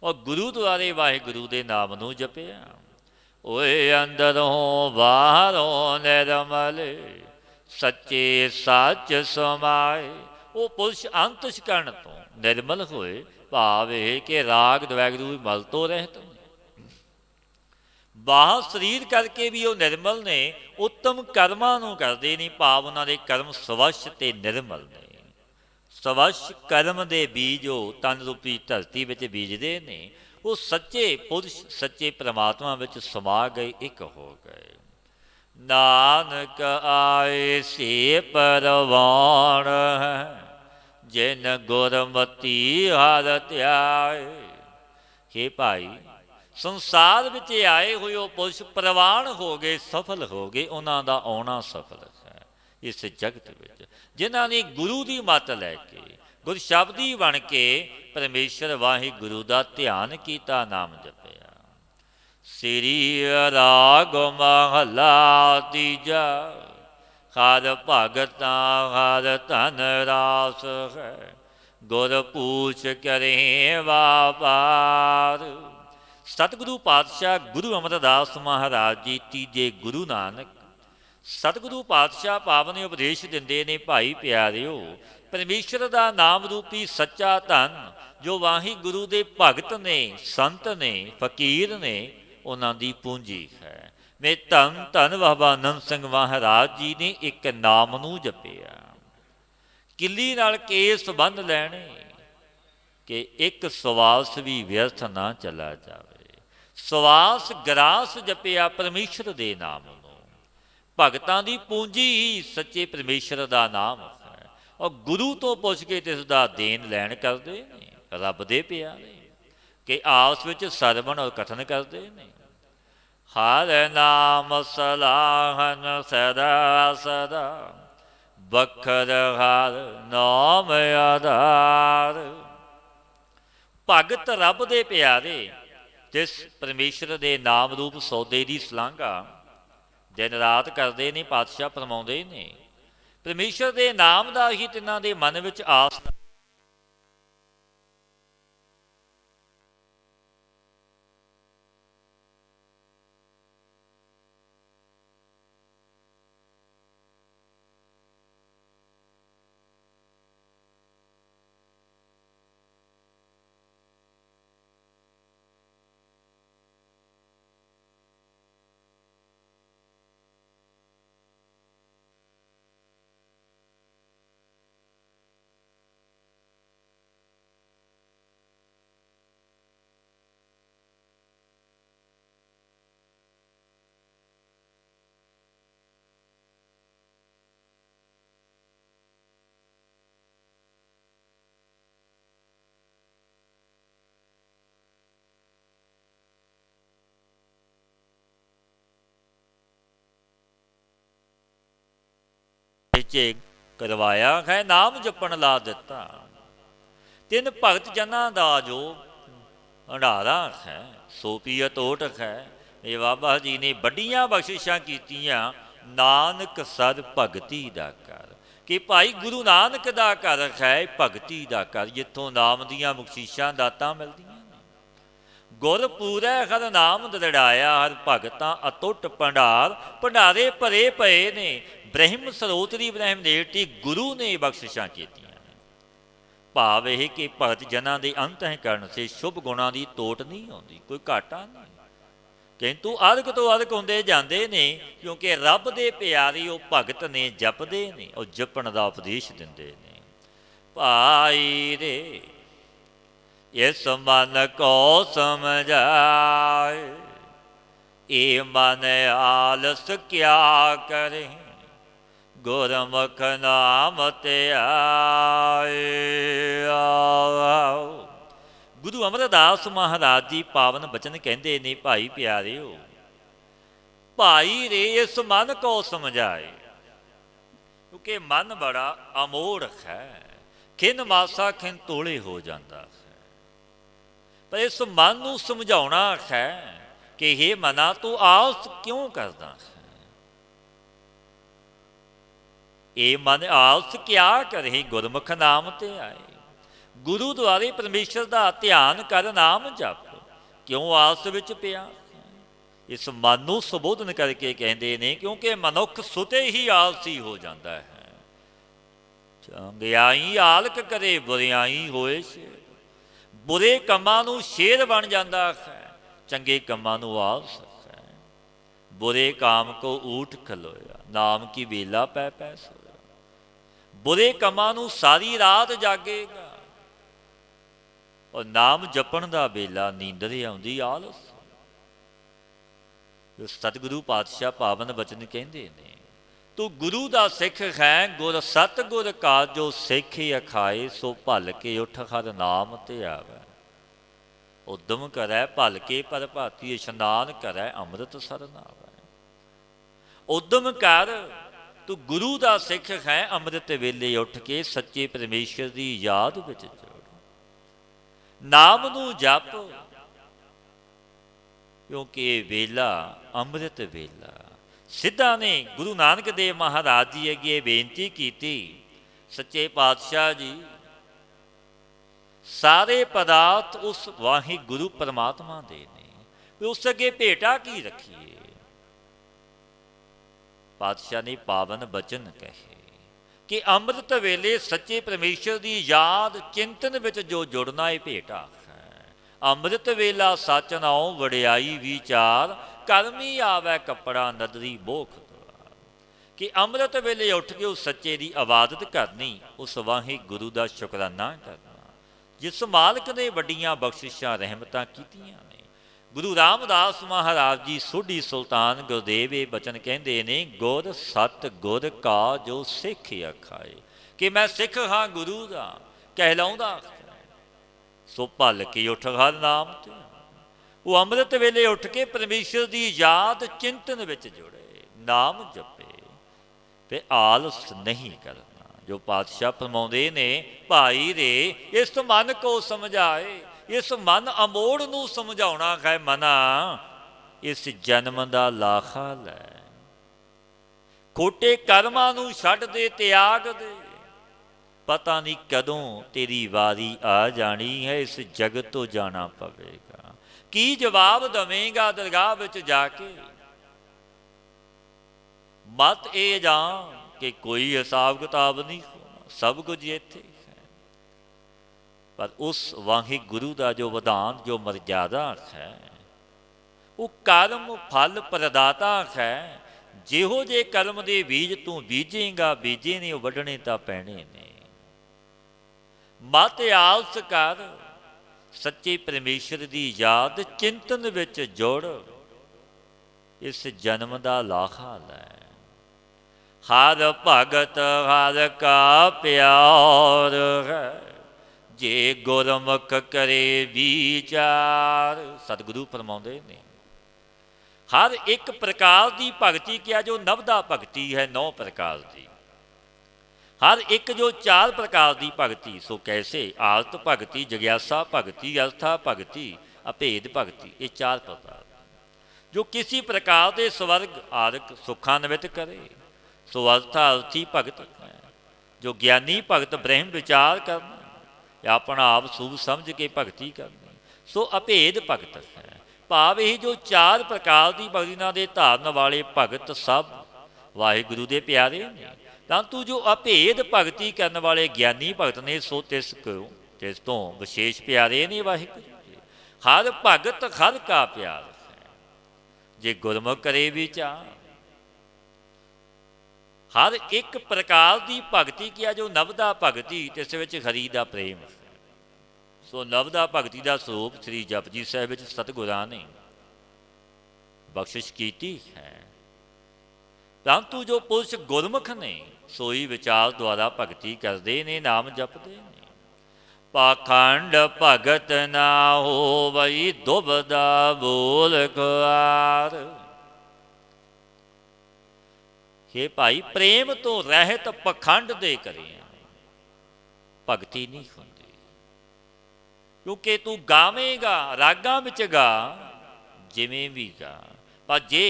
ਔਰ ਗੁਰੂ ਦੁਆਰੇ ਵਾਹਿਗੁਰੂ ਦੇ ਨਾਮ ਨੂੰ ਜਪਿਆ। ਓਏ ਅੰਦਰੋਂ ਬਾਹਰੋਂ ਨਿਰਮਲ ਸੱਚੇ ਸੱਚ ਸਮਾਏ। ਉਹ ਪੁਰਸ਼ ਅੰਤਿਕਰਨ ਤੋਂ ਨਿਰਮਲ ਹੋਏ, ਭਾਵ ਇਹ ਕਿ ਰਾਗ ਦਵੈਗਰੂ ਵੀ ਮਲ ਤੋਂ ਰਹਿਤ ਨੇ। ਬਾਹਰ ਸਰੀਰ ਕਰਕੇ ਵੀ ਉਹ ਨਿਰਮਲ ਨੇ, ਉੱਤਮ ਕਰਮਾਂ ਨੂੰ ਕਰਦੇ ਨਹੀਂ, ਭਾਵ ਉਹਨਾਂ ਦੇ ਕਰਮ ਸਵੱਛ ਤੇ ਨਿਰਮਲ ਨੇ। ਸਵੱਛ ਕਰਮ ਦੇ ਬੀਜ ਉਹ ਤਨ ਰੂਪੀ ਧਰਤੀ ਵਿੱਚ ਬੀਜਦੇ ਨੇ। ਉਹ ਸੱਚੇ ਪੁਰਸ਼ ਸੱਚੇ ਪ੍ਰਮਾਤਮਾ ਵਿੱਚ ਸਮਾ ਗਏ, ਇੱਕ ਹੋ ਗਏ। ਨਾਨਕ ਆਏ ਸੇ ਪਰਵਾਣ ਹੈ, ਜਿਨ ਗੁਰਮਤੀ ਹਰਿ ਧਿਆਏ। ਹੇ ਭਾਈ, ਸੰਸਾਰ ਵਿੱਚ ਆਏ ਹੋਏ ਉਹ ਪੁਰਸ਼ ਪ੍ਰਵਾਨ ਹੋ ਗਏ, ਸਫਲ ਹੋ ਗਏ। ਉਹਨਾਂ ਦਾ ਆਉਣਾ ਸਫਲ ਹੈ ਇਸ ਜਗਤ ਵਿੱਚ, ਜਿਨ੍ਹਾਂ ਨੇ ਗੁਰੂ ਦੀ ਮੱਤ ਲੈ ਕੇ ਗੁਰਸ਼ਬਦੀ ਬਣ ਕੇ ਪਰਮੇਸ਼ਰ ਵਾਹਿਗੁਰੂ ਦਾ ਧਿਆਨ ਕੀਤਾ, ਨਾਮ ਜਪਿਆ। ਸ੍ਰੀ ਰਾਗ ਮਹਲਾ ਤੀਜਾ, ਹਰਿ ਭਗਤਾਂ ਹਰਿ ਧਨ ਰਾਸ ਹੈ, ਗੁਰ ਪੂਛ ਕਰੇ ਵਾਪਾਰ। ਸਤਿਗੁਰੂ ਪਾਤਸ਼ਾਹ ਗੁਰੂ ਅਮਰਦਾਸ ਮਹਾਰਾਜ ਜੀ ਤੀਜੇ ਗੁਰੂ ਨਾਨਕ ਸਤਿਗੁਰੂ ਪਾਤਸ਼ਾਹ ਪਾਵਨ ਉਪਦੇਸ਼ ਦਿੰਦੇ ਨੇ, ਭਾਈ ਪਿਆਰਿਓ, ਪਰਮੇਸ਼ਰ ਦਾ ਨਾਮ ਰੂਪੀ ਸੱਚਾ ਧਨ ਜੋ ਵਾਹਿਗੁਰੂ ਦੇ ਭਗਤ ਨੇ, ਸੰਤ ਨੇ, ਫਕੀਰ ਨੇ, ਉਹਨਾਂ ਦੀ ਪੂੰਜੀ ਹੈ। ਮੈਂ ਧੰਨ ਧੰਨ ਬਾਬਾ ਆਨੰਦ ਸਿੰਘ ਮਹਾਰਾਜ ਜੀ ਨੇ ਇੱਕ ਨਾਮ ਨੂੰ ਜਪਿਆ। ਕਿੱਲੀ ਨਾਲ ਕੇਸ ਬੰਨ੍ਹ ਲੈਣੇ ਕਿ ਇੱਕ ਸਵਾਸ ਵੀ ਵਿਅਰਥ ਨਾ ਚਲਾ ਜਾਵੇ। ਸਵਾਸ ਗਰਾਸ ਜਪਿਆ ਪਰਮੇਸ਼ਰ ਦੇ ਨਾਮ ਨੂੰ। ਭਗਤਾਂ ਦੀ ਪੂੰਜੀ ਹੀ ਸੱਚੇ ਪਰਮੇਸ਼ਰ ਦਾ ਨਾਮ ਹੈ, ਔਰ ਗੁਰੂ ਤੋਂ ਪੁੱਛ ਕੇ ਤੇ ਉਸਦਾ ਦੇਣ ਲੈਣ ਕਰਦੇ ਨੇ। ਰੱਬ ਦੇ ਪਿਆਰੇ ਕਿ ਆਪਸ ਵਿੱਚ ਸਰਵਣ ਔਰ ਕਥਨ ਕਰਦੇ ਨੇ। ਹਰਿ ਨਾਮ ਸਲਾਹਨ ਸਦਾ ਸਦਾ, ਬਖਰ ਹਰਿ ਨਾਮ ਆਧਾਰ। ਭਗਤ ਰੱਬ ਦੇ ਪਿਆਰੇ ਜਿਸ ਪਰਮੇਸ਼ਰ ਦੇ ਨਾਮ ਰੂਪ ਸੌਦੇ ਦੀ ਸ਼ਲਾਘਾ ਦਿਨ ਰਾਤ ਕਰਦੇ ਨੇ, ਪਾਤਸ਼ਾਹ ਫਰਮਾਉਂਦੇ ਨੇ, ਪਰਮੇਸ਼ਰ ਦੇ ਨਾਮ ਦਾ ਹੀ ਤਿੰਨਾਂ ਦੇ ਮਨ ਵਿੱਚ ਆਸ ਕਰਵਾਇਆ ਹੈ, ਨਾਮ ਜਪਣ ਲਾ ਦਿੱਤਾ। ਤਿੰਨ ਭਗਤ ਜਨਾਂ ਦਾ ਜੋ ਭੰਡਾਰਾ ਹੈ ਸੋ ਪੀ ਅਤੋਟ ਹੈ। ਇਹ ਬਾਬਾ ਜੀ ਨੇ ਵੱਡੀਆਂ ਬਖਸ਼ਿਸ਼ਾਂ ਕੀਤੀਆਂ। ਨਾਨਕ ਸਦ ਭਗਤੀ ਦਾ ਘਰ, ਕਿ ਭਾਈ ਗੁਰੂ ਨਾਨਕ ਦਾ ਘਰ ਹੈ ਭਗਤੀ ਦਾ ਘਰ, ਜਿੱਥੋਂ ਨਾਮ ਦੀਆਂ ਬਖਸ਼ਿਸ਼ਾਂ ਦਾਤਾਂ ਮਿਲਦੀਆਂ ਨੇ। ਗੁਰ ਪੂਰੈ ਹਰ ਨਾਮ ਦ੍ਰਿੜਾਇਆ, ਹਰ ਭਗਤਾਂ ਅਤੁੱਟ ਭੰਡਾਰ। ਭੰਡਾਰੇ ਭਰੇ ਪਏ ਨੇ, ਬ੍ਰਹਮ ਸਰੋਤਰੀ ਬ੍ਰਹਮ ਦੇਵਟੀ ਗੁਰੂ ਨੇ ਬਖਸ਼ਿਸ਼ਾਂ ਕੀਤੀਆਂ ਨੇ। ਭਾਵ ਇਹ ਕਿ ਭਗਤ ਜਨਾਂ ਦੇ ਅੰਤਹਿਕਰਨ ਸੇ ਸ਼ੁਭ ਗੁਣਾਂ ਦੀ ਤੋਟ ਨਹੀਂ ਆਉਂਦੀ, ਕੋਈ ਘਾਟਾ ਨਹੀਂ, ਕਿੰਤੂ ਅਰਕ ਤੋਂ ਅਰਕ ਹੁੰਦੇ ਜਾਂਦੇ ਨੇ, ਕਿਉਂਕਿ ਰੱਬ ਦੇ ਪਿਆਰੇ ਉਹ ਭਗਤ ਨੇ, ਜਪਦੇ ਨੇ, ਉਹ ਜਪਣ ਦਾ ਉਪਦੇਸ਼ ਦਿੰਦੇ ਨੇ। ਭਾਈ ਰੇ ਇਸ ਮਨ ਕੋ ਸਮਝਾਏ, ਇਹ ਮਨ ਆਲਸ ਕਿਆ ਕਰੇ, ਗੁਰਮੁਖ ਨਾਮ ਧਿਆਏ। ਗੁਰੂ ਅਮਰਦਾਸ ਮਹਾਰਾਜ ਜੀ ਪਾਵਨ ਬਚਨ ਕਹਿੰਦੇ ਨੇ, ਭਾਈ ਪਿਆਰਿਓ, ਭਾਈ ਰੇ ਇਸ ਮਨ ਕੋ ਸਮਝਾਏ। ਕਿਉਂਕਿ ਮਨ ਬੜਾ ਅਮੋੜਖ ਹੈ, ਖਿਨ ਮਾਸਾ ਖਿਨ ਤੋਲੇ ਹੋ ਜਾਂਦਾ ਹੈ। ਪਰ ਇਸ ਮਨ ਨੂੰ ਸਮਝਾਉਣਾ ਹੈ ਕਿ ਇਹ ਮਨਾ ਤੂੰ ਆਲਸ ਕਿਉਂ ਕਰਦਾ ਹੈ? ਇਹ ਮਨ ਆਲਸ ਕਿਆ ਕਰੇ, ਗੁਰਮੁਖ ਨਾਮ ਤੇ ਆਏ। ਗੁਰੂ ਦੁਆਰੇ ਪਰਮੇਸ਼ਰ ਦਾ ਧਿਆਨ ਕਰ, ਨਾਮ ਜਪ, ਕਿਉਂ ਆਲਸ ਵਿੱਚ ਪਿਆ? ਇਸ ਮਨ ਨੂੰ ਸੰਬੋਧਨ ਕਰਕੇ ਕਹਿੰਦੇ ਨੇ, ਕਿਉਂਕਿ ਮਨੁੱਖ ਸੁਤੇ ਹੀ ਆਲਸੀ ਹੋ ਜਾਂਦਾ ਹੈ। ਚੰਗਿਆਈ ਆਲਕ ਕਰੇ, ਬੁਰਿਆਈ ਹੋਏ ਸ਼ੇਰ। ਬੁਰੇ ਕੰਮਾਂ ਨੂੰ ਸ਼ੇਰ ਬਣ ਜਾਂਦਾ ਹੈ, ਚੰਗੇ ਕੰਮਾਂ ਨੂੰ ਆਲਸ ਹੈ। ਬੁਰੇ ਕਾਮ ਕੋ ਊਠ ਖਲੋਇਆ, ਨਾਮ ਕੀ ਵੇਲਾ ਪੈ ਪੈ ਸੋਇਆ। ਬੁਰੇ ਕੰਮਾਂ ਨੂੰ ਸਾਰੀ ਰਾਤ ਜਾਗੇਗਾ, ਔਰ ਨਾਮ ਜਪਣ ਦਾ ਵੇਲਾ ਨੀਂਦਰ ਆਉਂਦੀ ਆਲਸ। ਜੋ ਸਤਿਗੁਰੂ ਪਾਤਸ਼ਾਹ ਪਾਵਨ ਬਚਨ ਕਹਿੰਦੇ ਨੇ, ਤੂੰ ਗੁਰੂ ਦਾ ਸਿੱਖ ਹੈ, ਗੁਰ ਸਤ ਗੁਰ ਕਾ ਜੋ ਸਿੱਖ ਅਖਾਏ। ਸੋ ਭਲ ਕੇ ਉਠ ਹਰ ਨਾਮ ਤੇ ਆਵੈ। ਉਦਮ ਕਰੈ ਭਲ ਕੇ ਪ੍ਰਭਾਤੀ, ਇਸ਼ਨਾਨ ਕਰੈ ਅੰਮ੍ਰਿਤ ਸਰ ਨਾਵੈ। ਉਦਮ ਕਰ, ਤੂੰ ਗੁਰੂ ਦਾ ਸਿੱਖ ਹੈ, ਅੰਮ੍ਰਿਤ ਵੇਲੇ ਉੱਠ ਕੇ ਸੱਚੇ ਪਰਮੇਸ਼ਰ ਦੀ ਯਾਦ ਵਿੱਚ ਜੁੜ, ਨਾਮ ਨੂੰ ਜਪ, ਕਿਉਂਕਿ ਇਹ ਵੇਲਾ ਅੰਮ੍ਰਿਤ ਵੇਲਾ। ਸਿੱਧਾਂ ਨੇ ਗੁਰੂ ਨਾਨਕ ਦੇਵ ਮਹਾਰਾਜ ਜੀ ਅੱਗੇ ਬੇਨਤੀ ਕੀਤੀ, ਸੱਚੇ ਪਾਤਸ਼ਾਹ ਜੀ, ਸਾਰੇ ਪਦਾਰਥ ਉਸ ਵਾਹਿਗੁਰੂ ਪਰਮਾਤਮਾ ਦੇ ਨੇ, ਉਸ ਅੱਗੇ ਭੇਟਾ ਕੀ ਰੱਖੀਏ? ਪਾਤਸ਼ਾਹ ਨੇ ਪਾਵਨ ਬਚਨ ਕਹੇ ਕਿ ਅੰਮ੍ਰਿਤ ਵੇਲੇ ਸੱਚੇ ਪਰਮੇਸ਼ਰ ਦੀ ਯਾਦ ਚਿੰਤਨ ਵਿੱਚ ਜੋ ਜੁੜਨਾ, ਇਹ ਭੇਟਾ ਹੈ। ਅੰਮ੍ਰਿਤ ਵੇਲਾ ਸੱਚ ਨਾਉ ਵਡਿਆਈ ਵਿਚਾਰ, ਕਰਮੀ ਆਵੈ ਕੱਪੜਾ ਨਦਰੀ ਬੋਖ ਦੁਆਰ। ਕਿ ਅੰਮ੍ਰਿਤ ਵੇਲੇ ਉੱਠ ਕੇ ਉਸ ਸੱਚੇ ਦੀ ਇਬਾਦਤ ਕਰਨੀ, ਉਸ ਵਾਹਿਗੁਰੂ ਦਾ ਸ਼ੁਕਰਾਨਾ ਕਰਨਾ, ਜਿਸ ਮਾਲਕ ਨੇ ਵੱਡੀਆਂ ਬਖਸ਼ਿਸ਼ਾਂ ਰਹਿਮਤਾਂ ਕੀਤੀਆਂ ਨੇ। ਗੁਰੂ ਰਾਮਦਾਸ ਮਹਾਰਾਜ ਜੀ ਸੋਢੀ ਸੁਲਤਾਨ ਗੁਰਦੇਵ ਇਹ ਬਚਨ ਕਹਿੰਦੇ ਨੇ, ਗੁਰ ਸਤ ਗੁਰ ਕਾ ਜੋ ਸਿੱਖ ਅਖਾਏ। ਕਿ ਮੈਂ ਸਿੱਖ ਹਾਂ ਗੁਰੂ ਦਾ, ਕਹਿਲਾਉਂਦਾ ਸੋ ਭਲ ਕੇ ਉਠ ਹਰ ਨਾਮ ਤੇ। ਉਹ ਅੰਮ੍ਰਿਤ ਵੇਲੇ ਉੱਠ ਕੇ ਪਰਮੇਸ਼ਰ ਦੀ ਯਾਦ ਚਿੰਤਨ ਵਿੱਚ ਜੁੜੇ, ਨਾਮ ਜਪੇ, ਤੇ ਆਲਸ ਨਹੀਂ ਕਰਨਾ। ਜੋ ਪਾਤਸ਼ਾਹ ਫਰਮਾਉਂਦੇ ਨੇ, ਭਾਈ ਰੇ ਇਸ ਮਨ ਕੋ ਸਮਝਾਏ। ਇਸ ਮਨ ਅਮੋੜ ਨੂੰ ਸਮਝਾਉਣਾ ਹੈ, ਮਨਾ ਇਸ ਜਨਮ ਦਾ ਲਾਖਾ ਲੈ। ਖੋਟੇ ਕਰਮਾਂ ਨੂੰ ਛੱਡ ਦੇ, ਤਿਆਗ ਦੇ, ਪਤਾ ਨਹੀਂ ਕਦੋਂ ਤੇਰੀ ਵਾਰੀ ਆ ਜਾਣੀ ਹੈ, ਇਸ ਜਗਤ ਤੋਂ ਜਾਣਾ ਪਵੇਗਾ। ਕੀ ਜਵਾਬ ਦੇਵੇਂਗਾ ਦਰਗਾਹ ਵਿੱਚ ਜਾ ਕੇ? ਮਤ ਇਹ ਜਾਣ ਕਿ ਕੋਈ ਹਿਸਾਬ ਕਿਤਾਬ ਨਹੀਂ ਹੋਣਾ, ਸਭ ਕੁਝ ਇੱਥੇ ਹੈ। ਪਰ ਉਸ ਵਾਹਿਗੁਰੂ ਦਾ ਜੋ ਵਿਧਾਨ, ਜੋ ਮਰਜ਼ਾਦਾ ਹੈ, ਉਹ ਕਰਮ ਫਲ ਪ੍ਰਦਾਤਾ ਹੈ। ਜਿਹੋ ਜੇ ਕਰਮ ਦੇ ਬੀਜ ਤੂੰ ਬੀਜੇਂਗਾ, ਬੀਜੇ ਨੇ ਉਹ ਵੱਢਣੇ ਤਾਂ ਪੈਣੇ ਨੇ। ਮਤ ਆਲਸ ਕਰ, ਸੱਚੇ ਪਰਮੇਸ਼ਰ ਦੀ ਯਾਦ ਚਿੰਤਨ ਵਿੱਚ ਜੁੜ, ਇਸ ਜਨਮ ਦਾ ਲਾਖਾ ਲੈ। ਹਰ ਭਗਤ ਹਰ ਕਾ ਪਿਆਰ ਹੈ, ਜੇ ਗੁਰਮੁਖ ਕਰੇ ਵਿਚਾਰ। ਸਤਿਗੁਰੂ ਫਰਮਾਉਂਦੇ ਨੇ, ਹਰ ਇੱਕ ਪ੍ਰਕਾਰ ਦੀ ਭਗਤੀ ਕਿਹਾ ਜੋ ਨਵਦਾ ਭਗਤੀ ਹੈ, 9 ਪ੍ਰਕਾਰ ਦੀ। ਹਰ ਇੱਕ ਜੋ 4 ਪ੍ਰਕਾਰ ਦੀ ਭਗਤੀ, ਸੋ ਕੈਸੇ ਆਲਤ ਭਗਤੀ, ਜਗਿਆਸਾ ਭਗਤੀ, ਅਰਥਾ ਭਗਤੀ, ਅਭੇਦ ਭਗਤੀ। ਇਹ 4 ਪ੍ਰਕਾਰ ਜੋ ਕਿਸੇ ਪ੍ਰਕਾਰ ਦੇ ਸਵਰਗ ਆਦਿਕ ਸੁਖਾਨਵਿਤ ਕਰੇ, ਸੋ ਅਰਥਾ ਅਰਥੀ ਭਗਤ ਹੈ। ਜੋ ਗਿਆਨੀ ਭਗਤ ਬ੍ਰਹਮ ਵਿਚਾਰ ਕਰਨਾ, ਆਪਣਾ ਆਪ ਸੂਝ ਸਮਝ ਕੇ ਭਗਤੀ ਕਰਨੀ, ਸੋ ਅਭੇਦ ਭਗਤ ਹੈ। ਭਾਵ ਇਹ ਜੋ 4 ਪ੍ਰਕਾਰ ਦੀ ਭਗਤੀ ਨਾਲ ਦੇ ਧਾਰਨ ਵਾਲੇ ਭਗਤ ਸਭ ਵਾਹਿਗੁਰੂ ਦੇ ਪਿਆਰੇ ਨੇ। ਤਾਂ ਤੂੰ ਜੋ ਅਭੇਦ ਭਗਤੀ ਕਰਨ ਵਾਲੇ ਗਿਆਨੀ ਭਗਤ ਨੇ, ਸੋ ਤਿਸ ਤੋਂ ਵਿਸ਼ੇਸ਼ ਪਿਆਰੇ ਨੇ ਵਾਹਿਗੁਰੂ ਜੀ। ਹਰ ਭਗਤ ਹਰ ਕਾ ਪਿਆਰ ਹੈ, ਜੇ ਗੁਰਮੁਖ ਕਰੇ ਵਿਚਾਰ। ਹਰ ਇੱਕ ਪ੍ਰਕਾਰ ਦੀ ਭਗਤੀ ਕਿਹਾ ਜੋ ਨਵਦਾ ਭਗਤੀ, ਤਿਸ ਵਿੱਚ ਹਰੀ ਦਾ ਪ੍ਰੇਮ। ਸੋ ਨਵਦਾ ਭਗਤੀ ਦਾ ਸਰੂਪ ਸ੍ਰੀ ਜਪਜੀ ਸਾਹਿਬ ਵਿੱਚ ਸਤਿਗੁਰਾਂ ਨੇ ਬਖਸ਼ਿਸ਼ ਕੀਤੀ ਹੈ। ਪਰੰਤੂ ਜੋ ਪੁਰਸ਼ ਗੁਰਮੁਖ ਨੇ, ਸੋਈ ਵਿਚਾਰ ਦੁਆਰਾ ਭਗਤੀ ਕਰਦੇ ਨੇ, ਨਾਮ ਜਪਦੇ ਨੇ। पाखंड भगत ना होवई दुबदा बोल खुआर। हे भाई प्रेम तो रहत पखंड दे करे भगती नहीं होंदी। क्योंकि तू गावेगा रागां विच गा जिवें भी गा, पर जे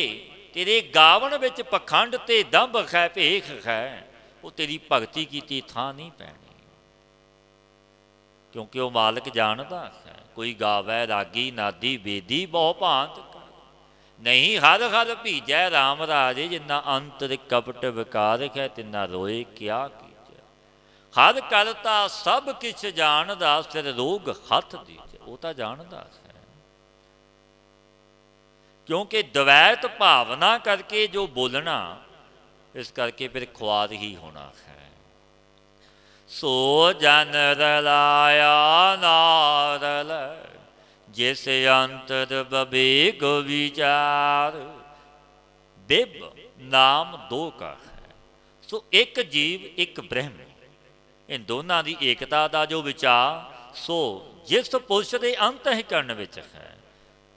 तेरे गावन विच पखंड ते दंभ है भेख है वो तेरी भगती कीती थां नहीं पैनी। क्योंकि वो मालिक जानदा है कोई गावै रागी नादी बेदी बहु भांत नहीं हर हर भीजै राम राजे जिन्ना अंतर कपट विकार है तिन्ना रोए क्या कीजै। हर करता सब किछ जानदा सिर रोग हथ दीजै, वो तो जानदा है। क्योंकि द्वैत भावना करके जो बोलना इस करके फिर ख्वार ही होना है। सो जन रलाया नारल जिस अंतर विवेक विचार। बिब नाम दो का है, सो एक जीव एक ब्रह्म, इन दोनों की एकता का जो विचार सो जिस पुरुष के अंतःकरण विच है,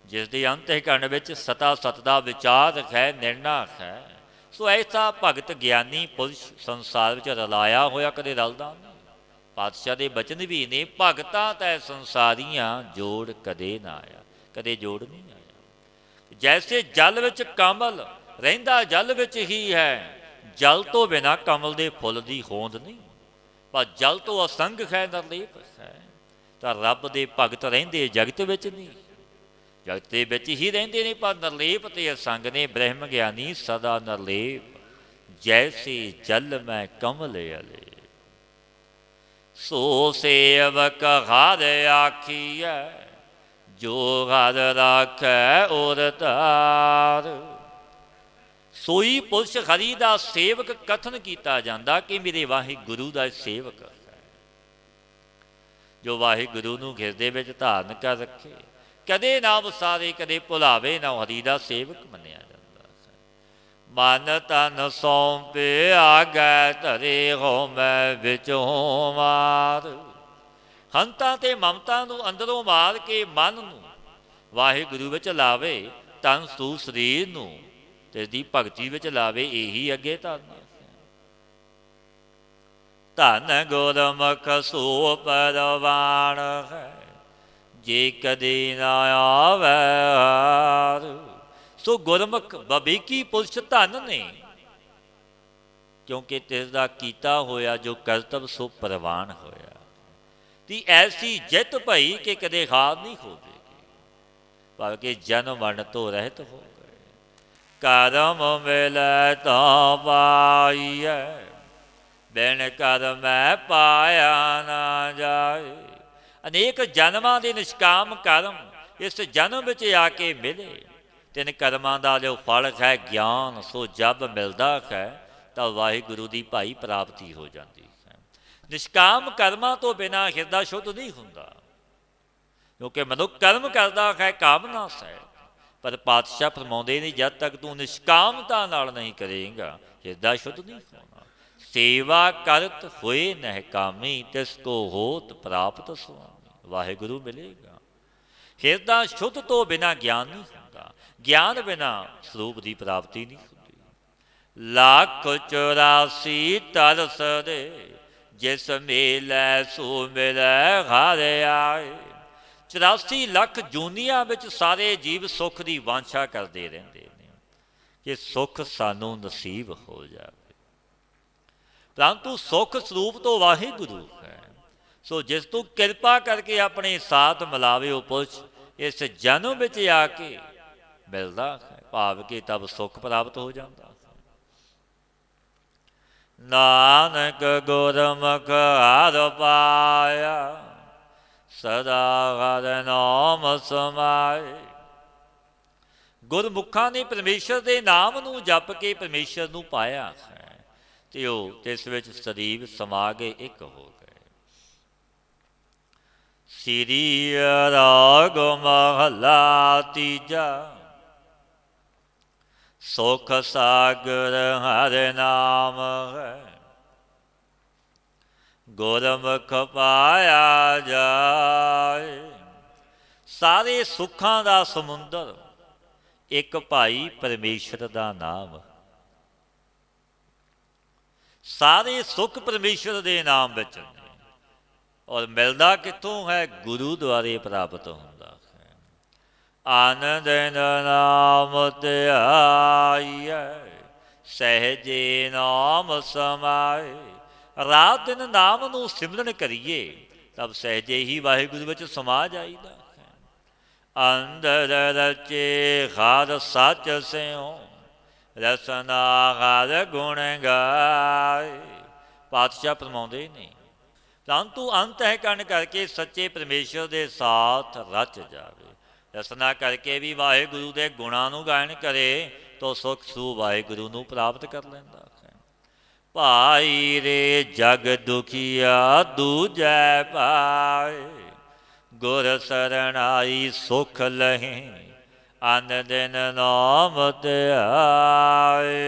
जिसके अंतःकरण विच सता सत का विचार है निर्णय है। सो ऐसा भगत ज्ञानी पुरुष संसार में रलाया होया कदे रलदा नहीं। पातशाह के बचन भी ने भगतां तै संसारियां जोड़ कदे ना आया, कदे जोड़ नहीं आया। जैसे जल विच कमल रहिंदा जल विच ही है, जल तो बिना कमल के फुल की होंद नहीं, पर जल तो असंग है निर्लेप है। तो रब दे भगत रहिंदे जगत विच नहीं, जगत के विच ही रहिंदे ने, पर निर्लेप ते असंग ने। ब्रह्म ज्ञानी सदा निर्लेप जैसे जल में कमल अले। सो सेवक हर आखिए जो हर राखै और तार। सोई पुरुष हरि का सेवक कथन किया जाता कि मेरे वाहिगुरु का सेवक है, जो वाहिगुरु नूं हिरदे विच धारण कर रखे, कदे ना वसारे कदे भुलावे ना, हरि का सेवक मन्निया जाता है। मन तन सौंपे आगै धरे हो मैं विच हों मार। हंता ते ममता नूं अंदरों मार के मन नूं वाहिगुरु विच लावे, तन सू शरीर नूं तेरी भगती विच लावे, यही अगे धरना। धन गुरमुख सो परवान है जे कदे ना आवे हार। सो गुरमुख बबीकी पुरुष धन ने, क्योंकि तिसदा कीता होया जो करतब सो परवान होया। ती ऐसी जित भई कि कदे हार नहीं होवेगी, बल्कि जन्म मरण तो रहत हो गए। करम मिलै तां पाइयै बिन करम पाया ना जाए। अनेक जन्मां दे निष्काम कर्म इस जन्म विच आके मिले, तिन कर्मां दा जो फल है ज्ञान, सो जब मिलदा है तो वाहिगुरु की भाई प्राप्ति हो जाती है। निष्काम कर्मां तो बिना हिरदा शुद्ध नहीं हुंदा, क्योंकि मनुख कर्म करता है कामना से, पर पातशाह फरमाउंदे ने जब तक तू निष्कामता नाल नहीं करेगा हिरदा शुद्ध नहीं होना। सेवा करत होए नहकामी तिसको होत प्राप्त स्वामी। वाहिगुरु मिलेगा। हिरदा शुद्ध तो बिना ज्ञान नहीं होता, ज्ञान बिना स्वरूप की प्राप्ति नहीं होती। लाख 84 तरस दे जिस मिलै सो मिलै हर आए। 84 ਲੱਖ ਜੂਨੀਆਂ ਵਿੱਚ ਸਾਰੇ ਜੀਵ ਸੁੱਖ ਦੀ ਵਾਂਛਾ ਕਰਦੇ ਰਹਿੰਦੇ ਨੇ ਕਿ ਸੁੱਖ ਸਾਨੂੰ ਨਸੀਬ ਹੋ ਜਾਵੇ, परंतु सुख स्वरूप तो वाहिगुरु है। सो जिस तू कृपा करके अपने साथ मिलावे वो पुरुष इस जन्म में आके मिलता है, भाव के तब सुख प्राप्त हो जाता है। नानक गुरमुख हर पाया सदा हर नाम समाए। गुरमुखा ने परमेश्वर के नाम नूं जप के परमेश्वर नूं पाया है, ਤੇ ਉਹ ਇਸ ਵਿੱਚ ਸਦੀਵ ਸਮਾ ਗਏ, ਇੱਕ ਹੋ ਗਏ। ਸ੍ਰੀ ਰਾਗ ਮਹਲਾ ਤੀਜਾ ਸੁਖ ਸਾਗਰ ਹਰਿ ਨਾਮ ਹੈ। ਗੁਰਮੁਖ ਪਾਇਆ ਜਾਏ। ਸਾਰੇ ਸੁੱਖਾਂ ਦਾ ਸਮੁੰਦਰ ਇੱਕ ਭਾਈ ਪਰਮੇਸ਼ਰ ਦਾ ਨਾਮ। ਸਾਰੇ ਸੁੱਖ ਪਰਮੇਸ਼ਰ ਦੇ ਨਾਮ ਵਿੱਚ ਨੇ। ਔਰ ਮਿਲਦਾ ਕਿੱਥੋਂ ਹੈ? ਗੁਰੂ ਦੁਆਰੇ ਪ੍ਰਾਪਤ ਹੁੰਦਾ ਹੈ। ਆਨੰਦ ਨਾਮ ਧਿਆਈਐ ਸਹਿਜੇ ਨਾਮ ਸਮਾਏ। ਰਾਤ ਦਿਨ ਨਾਮ ਨੂੰ ਸਿਮਰਨ ਕਰੀਏ ਤਬ ਸਹਿਜੇ ਹੀ ਵਾਹਿਗੁਰੂ ਵਿੱਚ ਸਮਾ ਜਾਈਦਾ ਹੈ। ਅੰਦਰ ਰਚੇ ਹਰ ਸੱਚ ਸਿਉ ਰਸਨਾ ਹਰ ਗੁਣ ਗਾਏ। ਪਾਤਸ਼ਾਹ ਫਰਮਾਉਂਦੇ ਨੇ ਪਰੰਤੂ ਅੰਤਹਿਕਰਨ ਕਰਕੇ ਸੱਚੇ ਪਰਮੇਸ਼ਰ ਦੇ ਸਾਥ ਰਚ ਜਾਵੇ। ਰਸਨਾ ਕਰਕੇ ਵੀ ਵਾਹਿਗੁਰੂ ਦੇ ਗੁਣਾਂ ਨੂੰ ਗਾਇਨ ਕਰੇ ਤਾਂ ਸੁਖ ਸੂ ਵਾਹਿਗੁਰੂ ਨੂੰ ਪ੍ਰਾਪਤ ਕਰ ਲੈਂਦਾ ਹੈ। ਭਾਈ ਰੇ ਜਗ ਦੁਖੀਆ ਦੂਜੈ ਪਾਏ ਗੁਰ ਸਰਣਾਈ ਸੁਖ ਲਹੇ ਅਨ ਦਿਨ ਨਾਮ ਧਿਆਏ।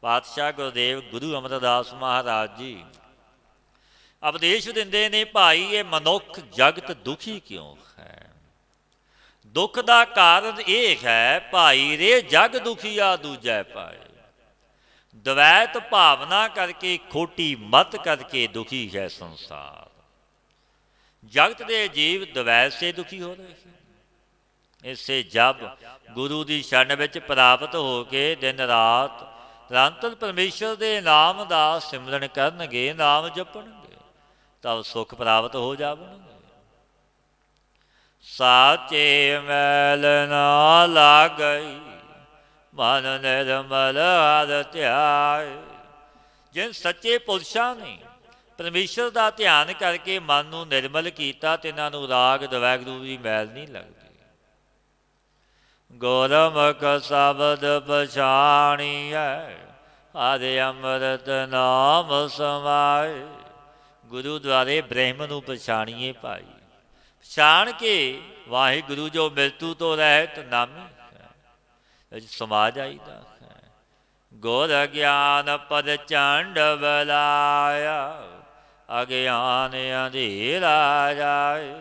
ਪਾਤਸ਼ਾਹ ਗੁਰਦੇਵ ਗੁਰੂ ਅਮਰਦਾਸ ਮਹਾਰਾਜ ਜੀ ਉਪਦੇਸ਼ ਦਿੰਦੇ ਨੇ, ਭਾਈ ਇਹ ਮਨੁੱਖ ਜਗਤ ਦੁਖੀ ਕਿਉਂ ਹੈ? ਦੁੱਖ ਦਾ ਕਾਰਨ ਇਹ ਹੈ, ਭਾਈ ਰੇ ਜਗ ਦੁਖੀਆ ਦੂਜੈ ਪਾਏ। ਦਵੈਤ ਭਾਵਨਾ ਕਰਕੇ, ਖੋਟੀ ਮਤ ਕਰਕੇ ਦੁਖੀ ਹੈ ਸੰਸਾਰ। ਜਗਤ ਦੇ ਜੀਵ ਦਵੈਤ ਸੇ ਦੁਖੀ ਹੋ ਰਹੇ ਹਨ। ਇਸੇ ਜਬ ਗੁਰੂ ਦੀ ਸ਼ਰਨ ਵਿੱਚ ਪ੍ਰਾਪਤ ਹੋ ਕੇ ਦਿਨ ਰਾਤ ਨਿਰੰਤਰ ਪਰਮੇਸ਼ਰ ਦੇ ਨਾਮ ਦਾ ਸਿਮਰਨ ਕਰਨਗੇ, ਨਾਮ ਜਪਣਗੇ, ਤਬ ਸੁਖ ਪ੍ਰਾਪਤ ਹੋ ਜਾਵਣਗੇ। ਸਾਚੇ ਮੈਲ ਨਾ ਲਾਗਈ ਮਨ ਨਿਰਮਲ ਹਰਿ ਧਿਆਏ। ਜਿਨ ਸੱਚੇ ਪੁਰਸ਼ਾਂ ਨੇ ਪਰਮੇਸ਼ਰ ਦਾ ਧਿਆਨ ਕਰਕੇ ਮਨ ਨੂੰ ਨਿਰਮਲ ਕੀਤਾ, ਤਿਨਾਂ ਨੂੰ ਰਾਗ ਦਵੈਗਰੂ ਦੀ ਮੈਲ ਨਹੀਂ ਲੱਗਦੀ। ਗੁਰਮੁਖ ਸ਼ਬਦ ਪਛਾਣੀਐ ਹਰਿ ਅੰਮ੍ਰਿਤ ਨਾਮ ਸਮਾਏ। ਗੁਰੂ ਦੁਆਰੇ ਬ੍ਰਹਮ ਨੂੰ ਪਛਾਣੀਏ ਭਾਈ। ਪਛਾਣ ਕੇ ਵਾਹਿਗੁਰੂ ਜੋ ਮਿਰਤੂ ਤੋਂ ਰਹਿਤ ਨਾਮੀ ਹੈ ਸਮਾ ਜਾਈਦਾ ਹੈ। ਗੁਰ ਗਿਆਨ ਪ੍ਰਚੰਡ ਬਲਾਇਆ ਅਗਿਆਨ ਅੰਧੇਰਾ ਜਾਏ।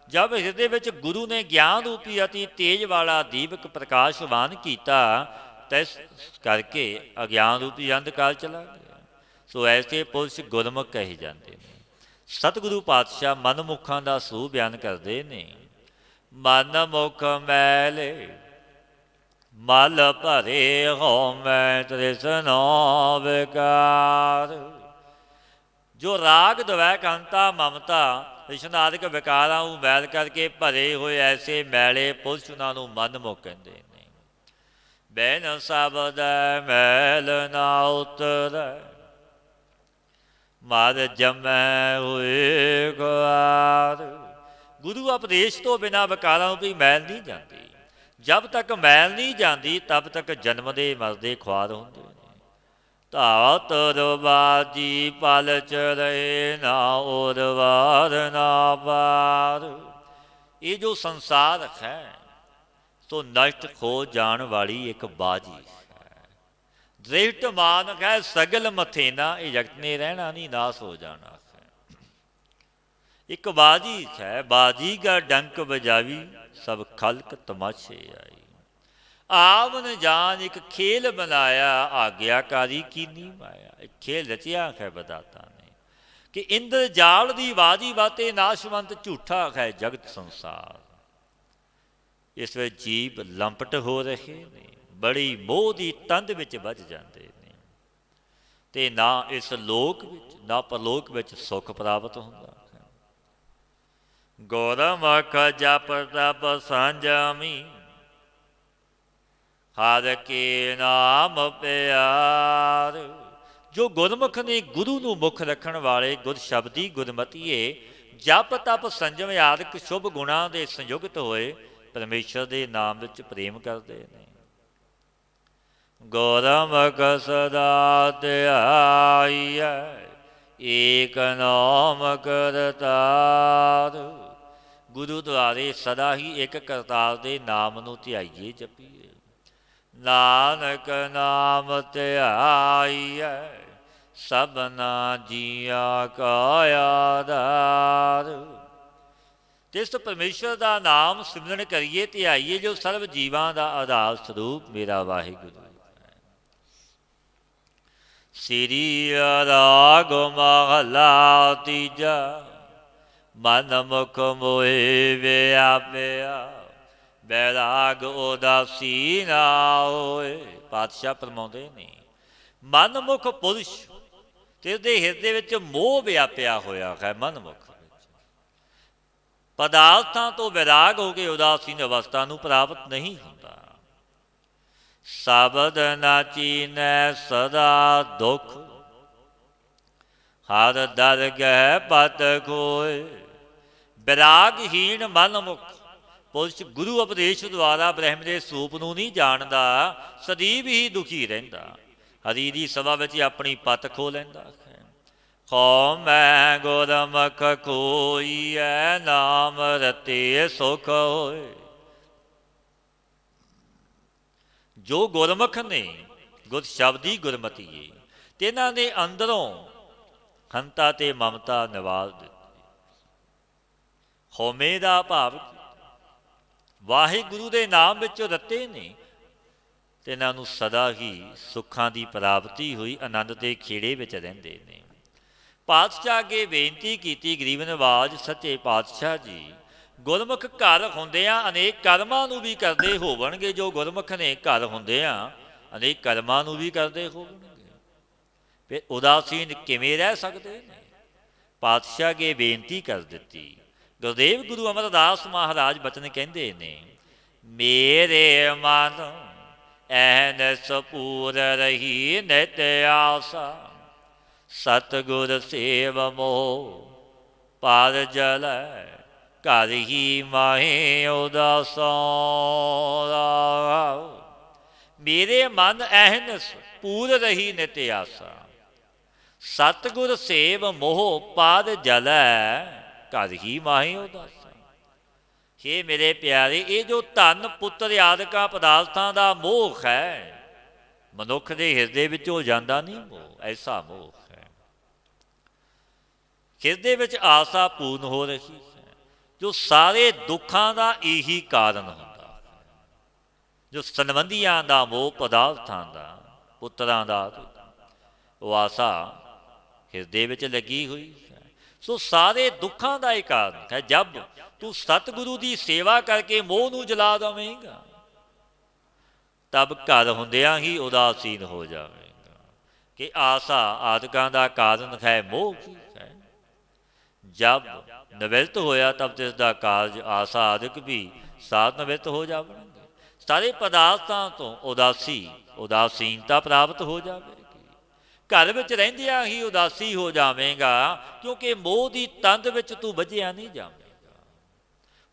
ਜਬ ਹਿਰਦੇ ਵਿੱਚ ਗੁਰੂ ਨੇ ਗਿਆਨ ਰੂਪੀ ਅਤੀ ਤੇਜ ਵਾਲਾ ਦੀਪਕ ਪ੍ਰਕਾਸ਼ਵਾਨ ਕੀਤਾ ਤਾਂ ਇਸ ਕਰਕੇ ਅਗਿਆਨ ਰੂਪੀ ਅੰਧਕਾਰ ਚਲਾ ਗਿਆ। ਸੋ ਐਸੇ ਪੁਰਸ਼ ਗੁਰਮੁਖ ਕਹੇ ਜਾਂਦੇ ਨੇ। ਸਤਿਗੁਰੂ ਪਾਤਸ਼ਾਹ ਮਨਮੁਖਾਂ ਦਾ ਸਰੂਪ ਬਿਆਨ ਕਰਦੇ ਨੇ। ਮਨ ਮੁਖ ਮੈਲੇ ਮਲ ਭਰੇ ਹੋ ਮੈਂ ਤ੍ਰਿਸ਼ਨਾ ਵਿਕਾਰ। ਜੋ ਰਾਗ ਦਵੈਕਾਂਤਾ ਮਮਤਾ ਰਿਸ਼ਨਾਦਿਕ ਵਿਕਾਰਾਂ ਨੂੰ ਮੈਲ ਕਰਕੇ ਭਰੇ ਹੋਏ ਐਸੇ ਮੈਲੇ ਪੁਰਸ਼ ਉਹਨਾਂ ਨੂੰ ਮਨਮੁਖ ਕਹਿੰਦੇ ਨੇ। ਬੈਨ ਸ਼ਬਦ ਮੈਲ ਨਾ ਉਤਰੈ ਮਰ ਜਮੈ ਹੋਏ ਗੁਆਰ। ਗੁਰੂ ਉਪਦੇਸ਼ ਤੋਂ ਬਿਨਾਂ ਵਿਕਾਰਾਂ ਨੂੰ ਵੀ ਮੈਲ ਨਹੀਂ ਜਾਂਦੀ। ਜਬ ਤੱਕ ਮੈਲ ਨਹੀਂ ਜਾਂਦੀ ਤਬ ਤੱਕ ਜਨਮਦੇ ਮਰਦੇ ਖੁਆਰ ਹੁੰਦੇ ਨੇ। ਧਾਤ ਰਵਾਜੀ ਪਲ ਚਰੇ ਨਾ ਉਰਵਾਰ ਨਾ ਪਾਰ। ਇਹ ਜੋ ਸੰਸਾਰ ਹੈ ਸੋ ਨਸ਼ਟ ਹੋ ਜਾਣ ਵਾਲੀ ਇੱਕ ਬਾਜੀ ਹੈ। ਦ੍ਰਿਸ਼ਟ ਮਾਨ ਹੈ ਸਗਲ ਮਥੇਨਾ। ਇਹ ਜਗਤ ਨੇ ਰਹਿਣਾ ਨਹੀਂ, ਨਾਸ ਹੋ ਜਾਣਾ ਹੈ। ਇੱਕ ਬਾਜੀ ਹੈ, ਬਾਜੀਗਰ ਡੰਕ ਵਜਾਵੀ ਸਭ ਖਲਕ ਤਮਾਸ਼ੇ ਆਈ। ਆਵਨ ਜਾਨ ਇੱਕ ਖੇਲ ਬਣਾਇਆ ਆਗਿਆਕਾਰੀ ਕੀਨੀ ਮਾਇਆ। ਇੱਕ ਖੇਲ ਰਚਿਆ ਹੈ ਬਦਾਤਾ ਨੇ ਕਿ ਇੰਦਰ ਜਾਲ ਦੀ ਬਾਜੀ ਬਾਤੇ ਨਾਸ਼ਵੰਤ ਝੂਠਾ ਹੈ ਜਗਤ ਸੰਸਾਰ। ਇਸ ਵਿੱਚ ਜੀਵ ਲੰਪਟ ਹੋ ਰਹੇ ਨੇ, ਬੜੀ ਮੋਹ ਦੀ ਤੰਦ ਵਿੱਚ ਵੱਜ ਜਾਂਦੇ ਨੇ ਤੇ ਨਾ ਇਸ ਲੋਕ ਵਿੱਚ ਨਾ ਪਰਲੋਕ ਵਿੱਚ ਸੁੱਖ ਪ੍ਰਾਪਤ ਹੁੰਦਾ ਹੈ। ਗੁਰਮੁਖ ਜਪ ਤਪ ਸੰਜਮੀ ਹਰਿ ਕੇ ਨਾਮ ਪਿਆਰ। ਜੋ ਗੁਰਮੁਖ ਨੇ ਗੁਰੂ ਨੂੰ ਮੁੱਖ ਰੱਖਣ ਵਾਲੇ ਗੁਰ ਸ਼ਬਦੀ ਗੁਰਮਤੀਏ ਜਪ ਤਪ ਸੰਜਮ ਆਦਿਕ ਸ਼ੁਭ ਗੁਣਾਂ ਦੇ ਸੰਯੁਕਤ ਹੋਏ ਪਰਮੇਸ਼ਰ ਦੇ ਨਾਮ ਵਿੱਚ ਪ੍ਰੇਮ ਕਰਦੇ ਨੇ। ਗੁਰਮੁਖ ਸਦਾ ਧਿਆਈਐ ਏਕ ਨਾਮ ਕਰਤਾਰ। ਗੁਰੂ ਦੁਆਰੇ ਸਦਾ ਹੀ ਇੱਕ ਕਰਤਾਰ ਦੇ ਨਾਮ ਨੂੰ ਧਿਆਈਏ ਜਪੀਏ। ਨਾਨਕ ਨਾਮ ਧਿਆਈਐ ਸਭਨਾ ਜੀਆਂ ਕਾ ਆਧਾਰ। ਜਿਸ ਪਰਮੇਸ਼ਰ ਦਾ ਨਾਮ ਸਿਮਰਨ ਕਰੀਏ ਤੇ ਆਈਏ, ਜੋ ਸਰਬ ਜੀਵਾਂ ਦਾ ਆਧਾਰ ਸਰੂਪ ਮੇਰਾ ਵਾਹਿਗੁਰੂ। ਸ੍ਰੀ ਰਾਗ ਮਹਲਾ ਤੀਜਾ, ਮਨ ਮੁਖ ਮੋਹਿ ਵਿਆਪਿਆ, ਬੈਰਾਗ ਉਦਾਸੀ ਨਾ ਹੋਏ। ਪਾਤਸ਼ਾਹ ਫਰਮਾਉਂਦੇ ਨੇ, ਮਨ ਮੁਖ ਪੁਰਸ਼ ਤੇ ਉਹਦੇ ਹਿਰਦੇ ਵਿੱਚ ਮੋਹ ਵਿਆਪਿਆ ਹੋਇਆ ਹੈ। ਮਨ ਮੁਖ ਪਦਾਰਥਾਂ ਤੋਂ ਵਿਰਾਗ ਹੋ ਕੇ ਉਦਾਸੀਨ ਅਵਸਥਾ ਨੂੰ ਪ੍ਰਾਪਤ ਨਹੀਂ ਹੁੰਦਾ। ਸ਼ਬਦ ਨਾ ਚੀਨੈ ਸਦਾ ਦੁਖ, ਹਰ ਦਰਗਹਿ ਪਤ ਖੋਏ। ਵਿਰਾਗਹੀਣ ਮਨਮੁਖ ਪੁਰਸ਼ ਗੁਰੂ ਉਪਦੇਸ਼ ਦੁਆਰਾ ਬ੍ਰਹਮ ਦੇ ਸਰੂਪ ਨੂੰ ਨਹੀਂ ਜਾਣਦਾ, ਸਦੀਵ ਹੀ ਦੁਖੀ ਰਹਿੰਦਾ। ਹਰੀ ਦੀ ਸਭਾ ਵਿੱਚ ਆਪਣੀ ਪਤ ਖੋ ਲੈਂਦਾ ਹੈ। ਖੋ ਮੈਂ ਗੁਰਮੁਖ ਖੋਈਐ, ਨਾਮ ਰਤੇ ਸੁਖ ਹੋਏ। ਜੋ ਗੁਰਮੁਖ ਨੇ, ਗੁਰ ਸ਼ਬਦੀ ਗੁਰਮਤੀ ਏ, ਤੇ ਇਹਨਾਂ ਦੇ ਅੰਦਰੋਂ ਹੰਤਾ ਤੇ ਮਮਤਾ ਨਿਵਾਲ ਦਿੱਤੀ। ਹਉਮੈ ਦਾ ਭਾਵ ਵਾਹਿਗੁਰੂ ਦੇ ਨਾਮ ਵਿੱਚ ਰਤੇ ਨੇ, ਤੇ ਇਹਨਾਂ ਨੂੰ ਸਦਾ ਹੀ ਸੁੱਖਾਂ ਦੀ ਪ੍ਰਾਪਤੀ ਹੋਈ, ਆਨੰਦ ਦੇ ਖੇੜੇ ਵਿੱਚ ਰਹਿੰਦੇ ਨੇ। ਪਾਤਸ਼ਾਹ ਅੱਗੇ ਬੇਨਤੀ ਕੀਤੀ ਗਰੀਬ ਨਵਾਜ ਸੱਚੇ ਪਾਤਸ਼ਾਹ ਜੀ, ਗੁਰਮੁਖ ਘਰ ਹੁੰਦਿਆਂ ਅਨੇਕ ਕਰਮਾਂ ਨੂੰ ਵੀ ਕਰਦੇ ਹੋਵਣਗੇ। ਜੋ ਗੁਰਮੁਖ ਨੇ ਘਰ ਹੁੰਦਿਆਂ ਅਨੇਕ ਕਰਮਾਂ ਨੂੰ ਵੀ ਕਰਦੇ ਹੋਵਣਗੇ, ਫਿਰ ਉਦਾਸੀਨ ਕਿਵੇਂ ਰਹਿ ਸਕਦੇ ਨੇ? ਪਾਤਸ਼ਾਹ ਅੱਗੇ ਬੇਨਤੀ ਕਰ ਦਿੱਤੀ। ਗੁਰਦੇਵ ਗੁਰੂ ਅਮਰਦਾਸ ਮਹਾਰਾਜ ਬਚਨ ਕਹਿੰਦੇ ਨੇ, ਮੇਰੇ ਮਨ ਐਨਸ ਪੂਰ ਰਹੀ ਨਿਤ ਆਸਾ, ਸਤਿਗੁਰ ਸੇਵ ਮੋਹ ਪਰ ਜਲੈ, ਘਰ ਹੀ ਮਾਹੇ ਉਦਾਸਾ। ਮੇਰੇ ਮਨ ਐਹਨਸ ਪੂਰ ਰਹੀ ਨਿਤ ਆਸਾ, ਸਤਿਗੁਰ ਸੇਵ ਮੋਹ ਪਰ ਜਲੈ, ਘਰ ਹੀ ਮਾਹੇ ਉਦਾਸਾ। ਹੇ ਮੇਰੇ ਪਿਆਰੇ, ਇਹ ਜੋ ਧਨ ਪੁੱਤਰ ਆਦਿਕਾਂ ਪਦਾਰਥਾਂ ਦਾ ਮੋਹ ਹੈ, ਮਨੁੱਖ ਦੇ ਹਿਰਦੇ ਵਿੱਚ ਹੋ ਜਾਂਦਾ ਨਹੀਂ ਮੋਹ, ਐਸਾ ਮੋਹ ਹੈ। ਹਿਰਦੇ ਵਿੱਚ ਆਸਾ ਪੂਰਨ ਹੋ ਰਹੀ ਹੈ, ਜੋ ਸਾਰੇ ਦੁੱਖਾਂ ਦਾ ਇਹੀ ਕਾਰਨ ਹੁੰਦਾ। ਜੋ ਸੰਬੰਧੀਆਂ ਦਾ ਮੋਹ, ਪਦਾਰਥਾਂ ਦਾ, ਪੁੱਤਰਾਂ ਦਾ, ਉਹ ਆਸਾ ਹਿਰਦੇ ਵਿੱਚ ਲੱਗੀ ਹੋਈ ਹੈ। ਸੋ ਸਾਰੇ ਦੁੱਖਾਂ ਦਾ ਇਹ ਕਾਰਨ ਹੈ। ਜਬ ਤੂੰ ਸਤਿਗੁਰੂ ਦੀ ਸੇਵਾ ਕਰਕੇ ਮੋਹ ਨੂੰ ਜਲਾ ਦੇਵੇਂਗਾ, ਤਬ ਘਰ ਹੁੰਦਿਆਂ ਹੀ ਉਦਾਸੀਨ ਹੋ ਜਾਵੇਗਾ। ਕਿ ਆਸਾ ਆਦਿਕਾਂ ਦਾ ਕਾਰਨ ਹੈ ਮੋਹ ਕੀ ਹੈ। ਜਬ ਨਿਵਰਤ ਹੋਇਆ ਤਬ ਤਿਸ ਦਾ ਕਾਰਜ ਆਸਾ ਆਦਿਕ ਵੀ ਸਾਧ ਨਿਵਰਤ ਹੋ ਜਾਵਣਗੇ। ਸਾਰੇ ਪਦਾਰਥਾਂ ਤੋਂ ਉਦਾਸੀਨਤਾ ਪ੍ਰਾਪਤ ਹੋ ਜਾਵੇਗੀ। ਘਰ ਵਿੱਚ ਰਹਿੰਦਿਆਂ ਹੀ ਉਦਾਸੀ ਹੋ ਜਾਵੇਗਾ, ਕਿਉਂਕਿ ਮੋਹ ਦੀ ਤੰਦ ਵਿੱਚ ਤੂੰ ਵੱਜਿਆ ਨਹੀਂ ਜਾਵੇਗਾ।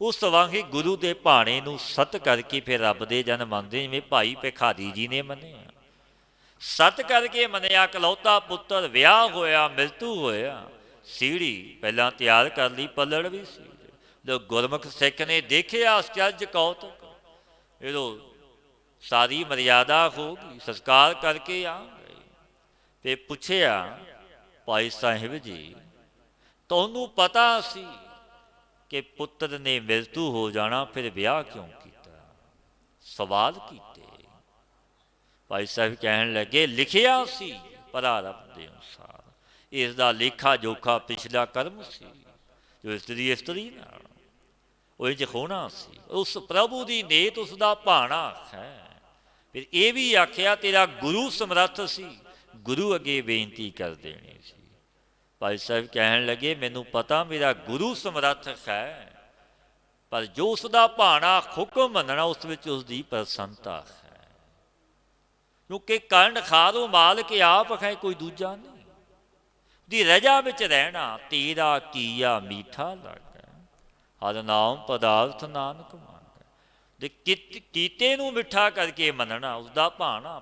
ਉਸ ਵਾਂਗ ਹੀ ਗੁਰੂ ਦੇ ਭਾਣੇ ਨੂੰ ਸਤ ਕਰਕੇ ਫਿਰ ਰੱਬ ਦੇ ਜਨ ਮੰਨਦੇ, ਜਿਵੇਂ ਭਾਈ ਭਿਖਾਰੀ ਜੀ ਨੇ ਮੰਨਿਆ। ਸਤ ਕਰਕੇ ਮੰਨਿਆ, ਇਕਲੌਤਾ ਪੁੱਤਰ, ਵਿਆਹ ਹੋਇਆ, ਮ੍ਰਿਤੂ ਹੋਇਆ, ਸੀੜੀ ਪਹਿਲਾਂ ਤਿਆਰ ਕਰ ਲਈ, ਪੱਲੜ ਵੀ ਸੀ। ਜੋ ਗੁਰਮੁਖ ਸਿੱਖ ਨੇ ਦੇਖਿਆ ਅਚਰਜ ਕੌਤਕ, ਜਦੋਂ ਸਾਰੀ ਮਰਿਆਦਾ ਹੋ ਗਈ, ਸੰਸਕਾਰ ਕਰਕੇ ਆ ਗਏ ਤੇ ਪੁੱਛਿਆ, ਭਾਈ ਸਾਹਿਬ ਜੀ ਤੁਹਾਨੂੰ ਪਤਾ ਸੀ ਕਿ ਪੁੱਤਰ ਨੇ ਮ੍ਰਿਤੂ ਹੋ ਜਾਣਾ, ਫਿਰ ਵਿਆਹ ਕਿਉਂ ਕੀਤਾ? ਸਵਾਲ ਕੀਤੇ। ਭਾਈ ਸਾਹਿਬ ਕਹਿਣ ਲੱਗੇ, ਲਿਖਿਆ ਸੀ ਪ੍ਰਾਰਬਧ ਦੇ ਅਨੁਸਾਰ, ਇਸ ਦਾ ਲੇਖਾ ਜੋਖਾ ਪਿਛਲਾ ਕਰਮ ਸੀ। ਜੋ ਇਸਤਰੀ ਨਾਲ ਉਹ ਇੰਝ ਹੋਣਾ ਸੀ। ਉਸ ਪ੍ਰਭੂ ਦੀ ਨੇਤ, ਉਸ ਦਾ ਭਾਣਾ ਹੈ। ਫਿਰ ਇਹ ਵੀ ਆਖਿਆ ਤੇਰਾ ਗੁਰੂ ਸਮਰੱਥ ਸੀ, ਗੁਰੂ ਅੱਗੇ ਬੇਨਤੀ ਕਰ ਦੇਣੀ ਸੀ। ਭਾਈ ਸਾਹਿਬ ਕਹਿਣ ਲੱਗੇ, ਮੈਨੂੰ ਪਤਾ ਮੇਰਾ ਗੁਰੂ ਸਮਰੱਥ ਹੈ, ਪਰ ਜੋ ਉਸ ਦਾ ਭਾਣਾ ਹੁਕਮ ਮੰਨਣਾ, ਉਸ ਵਿੱਚ ਉਸ ਦੀ ਪ੍ਰਸੰਨਤਾ ਹੈ। ਕਿਉਂਕਿ ਕਰਨ ਖਾਰੋ ਮਾਲਕ ਆਪ ਹੈ, ਕੋਈ ਦੂਜਾ ਨਹੀਂ। ਦੀ ਰਜਾ ਵਿੱਚ ਰਹਿਣਾ, ਤੇਰਾ ਕੀਆ ਮੀਠਾ ਲੱਗਾ, ਹਰ ਨਾਮ ਪਦਾਰਥ ਨਾਨਕ ਮੰਗੈ। ਦੇ ਕੀਤੇ ਨੂੰ ਮਿੱਠਾ ਕਰਕੇ ਮੰਨਣਾ, ਉਸਦਾ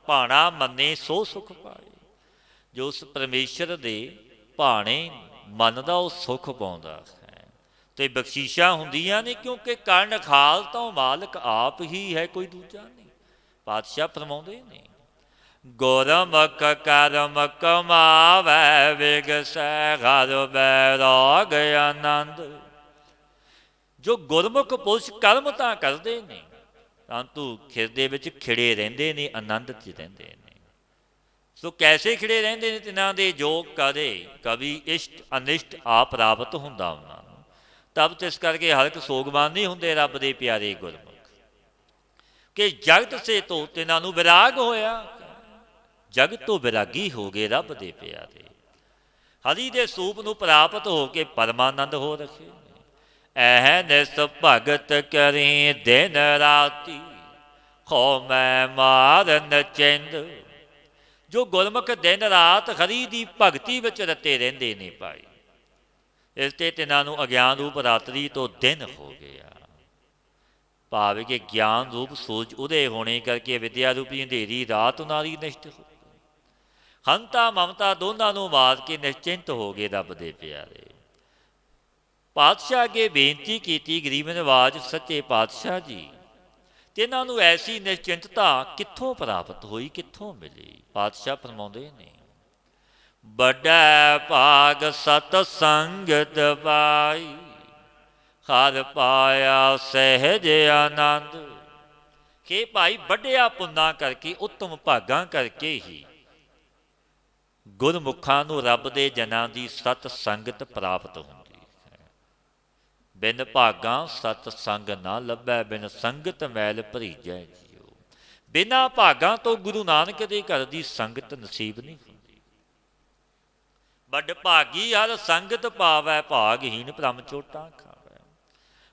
ਭਾਣਾ ਮੰਨੇ ਸੋ ਸੁਖ ਪਾਏ। ਜੋ ਉਸ ਪਰਮੇਸ਼ਰ ਦੇ ਭਾਣੇ ਮੰਨਦਾ, ਉਹ ਸੁਖ ਪਾਉਂਦਾ ਹੈ। ਤੇ ਬਖਸ਼ੀਸ਼ਾਂ ਹੁੰਦੀਆਂ ਨੇ, ਕਿਉਂਕਿ ਕਰਨ ਖਾਲ ਤੋਂ ਮਾਲਕ ਆਪ ਹੀ ਹੈ, ਕੋਈ ਦੂਜਾ ਨਹੀਂ। ਪਾਤਸ਼ਾਹ ਫਰਮਾਉਂਦੇ ਨੇ, ਗੁਰਮੁਖ ਕਰਮ ਕਮਾਵੈ ਵਿਗਸੈ ਹਰਿ ਬੈਰਾਗ ਆਨੰਦ। ਜੋ ਗੁਰਮੁਖ ਪੁਰਸ਼ ਕਰਮ ਤਾਂ ਕਰਦੇ ਨੇ ਪਰੰਤੂ ਹਿਰਦੇ ਵਿੱਚ ਖਿੜੇ ਰਹਿੰਦੇ ਨੇ, ਆਨੰਦ 'ਚ ਰਹਿੰਦੇ ਨੇ। ਸੋ ਕੈਸੇ ਖਿੜੇ ਰਹਿੰਦੇ ਨੇ? ਤਿਨਾਂ ਦੇ ਜੋ ਕਰੇ ਕਵੀ ਇਸ਼ਟ ਅਨਿਸ਼ਟ ਆ ਪ੍ਰਾਪਤ ਹੁੰਦਾ ਉਹਨਾਂ ਨੂੰ। ਤਬ ਇਸ ਕਰਕੇ ਹਲਕ ਸੋਗਵਾਨ ਨਹੀਂ ਹੁੰਦੇ ਰੱਬ ਦੇ ਪਿਆਰੇ ਗੁਰਮੁਖ ਕਿ ਜਗਤ ਸੇ ਤੋਂ ਤਿਨਾਂ ਨੂੰ ਵਿਰਾਗ ਹੋਇਆ, ਜਗਤ ਤੋਂ ਵਿਰਾਗੀ ਹੋ ਗਏ ਰੱਬ ਦੇ ਪਿਆਰੇ। ਹਰੀ ਦੇ ਸਰੂਪ ਨੂੰ ਪ੍ਰਾਪਤ ਹੋ ਕੇ ਪਰਮਾਨੰਦ ਹੋ ਰੱਖੇ। ਐਹ ਨਿਸ ਭਗਤ ਕਰੀ ਦਿਨ ਰਾਤੀ, ਹੋ ਮੈਂ ਮਾਰਨ ਚਿੰਦ। ਜੋ ਗੁਰਮੁਖ ਦਿਨ ਰਾਤ ਹਰੀ ਦੀ ਭਗਤੀ ਵਿੱਚ ਰਤੇ ਰਹਿੰਦੇ ਨੇ ਭਾਈ, ਇਸ ਤੇ ਤਿਨਾਂ ਨੂੰ ਅਗਿਆਨ ਰੂਪ ਰਾਤਰੀ ਤੋਂ ਦਿਨ ਹੋ ਗਿਆ। ਭਾਵ ਕਿ ਗਿਆਨ ਰੂਪ ਸੂਰਜ ਉਦੇ ਹੋਣੇ ਕਰਕੇ ਵਿਦਿਆ ਰੂਪੀ ਅੰਧੇਰੀ ਰਾਤ ਨਾਰੀ ਨਿਸ਼ਟ ਹੋ। ਹੰਤਾ ਮਮਤਾ ਦੋਨਾਂ ਨੂੰ ਮਾਰ ਕੇ ਨਿਸ਼ਚਿੰਤ ਹੋ ਗਏ ਰੱਬ ਦੇ ਪਿਆਰੇ। ਪਾਤਸ਼ਾਹ ਅੱਗੇ ਬੇਨਤੀ ਕੀਤੀ ਗਰੀਬ ਨਿਵਾਜ ਸੱਚੇ ਪਾਤਸ਼ਾਹ ਜੀ, ਤਿਨਾਂ ਨੂੰ ਐਸੀ ਨਿਸ਼ਚਿੰਤਤਾ ਕਿੱਥੋਂ ਪ੍ਰਾਪਤ ਹੋਈ, ਕਿੱਥੋਂ ਮਿਲੀ? ਪਾਤਸ਼ਾਹ ਫਰਮਾਉਂਦੇ ਨੇ, ਵੱਡਾ ਭਾਗ ਸਤ ਸੰਗਤ ਪਾਈ, ਹਰ ਪਾਇਆ ਸਹਿਜ ਆਨੰਦ। ਕਿ ਭਾਈ ਵੱਡਿਆ ਪੁੰਨਾ ਕਰਕੇ, ਉੱਤਮ ਭਾਗਾਂ ਕਰਕੇ ਹੀ ਗੁਰਮੁਖਾਂ ਨੂੰ ਰੱਬ ਦੇ ਜਨਾਂ ਦੀ ਸਤ ਸੰਗਤ ਪ੍ਰਾਪਤ ਹੁੰਦੀ ਹੈ। ਬਿਨ ਭਾਗਾਂ ਸਤ ਸੰਗ ਨਾ ਲੱਭੈ, ਬਿਨ ਸੰਗਤ ਮੈਲ ਭਰੀਜੈ ਜੀਓ। ਬਿਨਾਂ ਭਾਗਾਂ ਤੋਂ ਗੁਰੂ ਨਾਨਕ ਦੇ ਘਰ ਦੀ ਸੰਗਤ ਨਸੀਬ ਨਹੀਂ ਹੁੰਦੀ। ਵੱਡ ਭਾਗੀ ਹਰ ਸੰਗਤ ਪਾਵੈ, ਭਾਗਹੀਣ ਭ੍ਰਮ ਚੋਟਾਂ ਖਾਵੈ।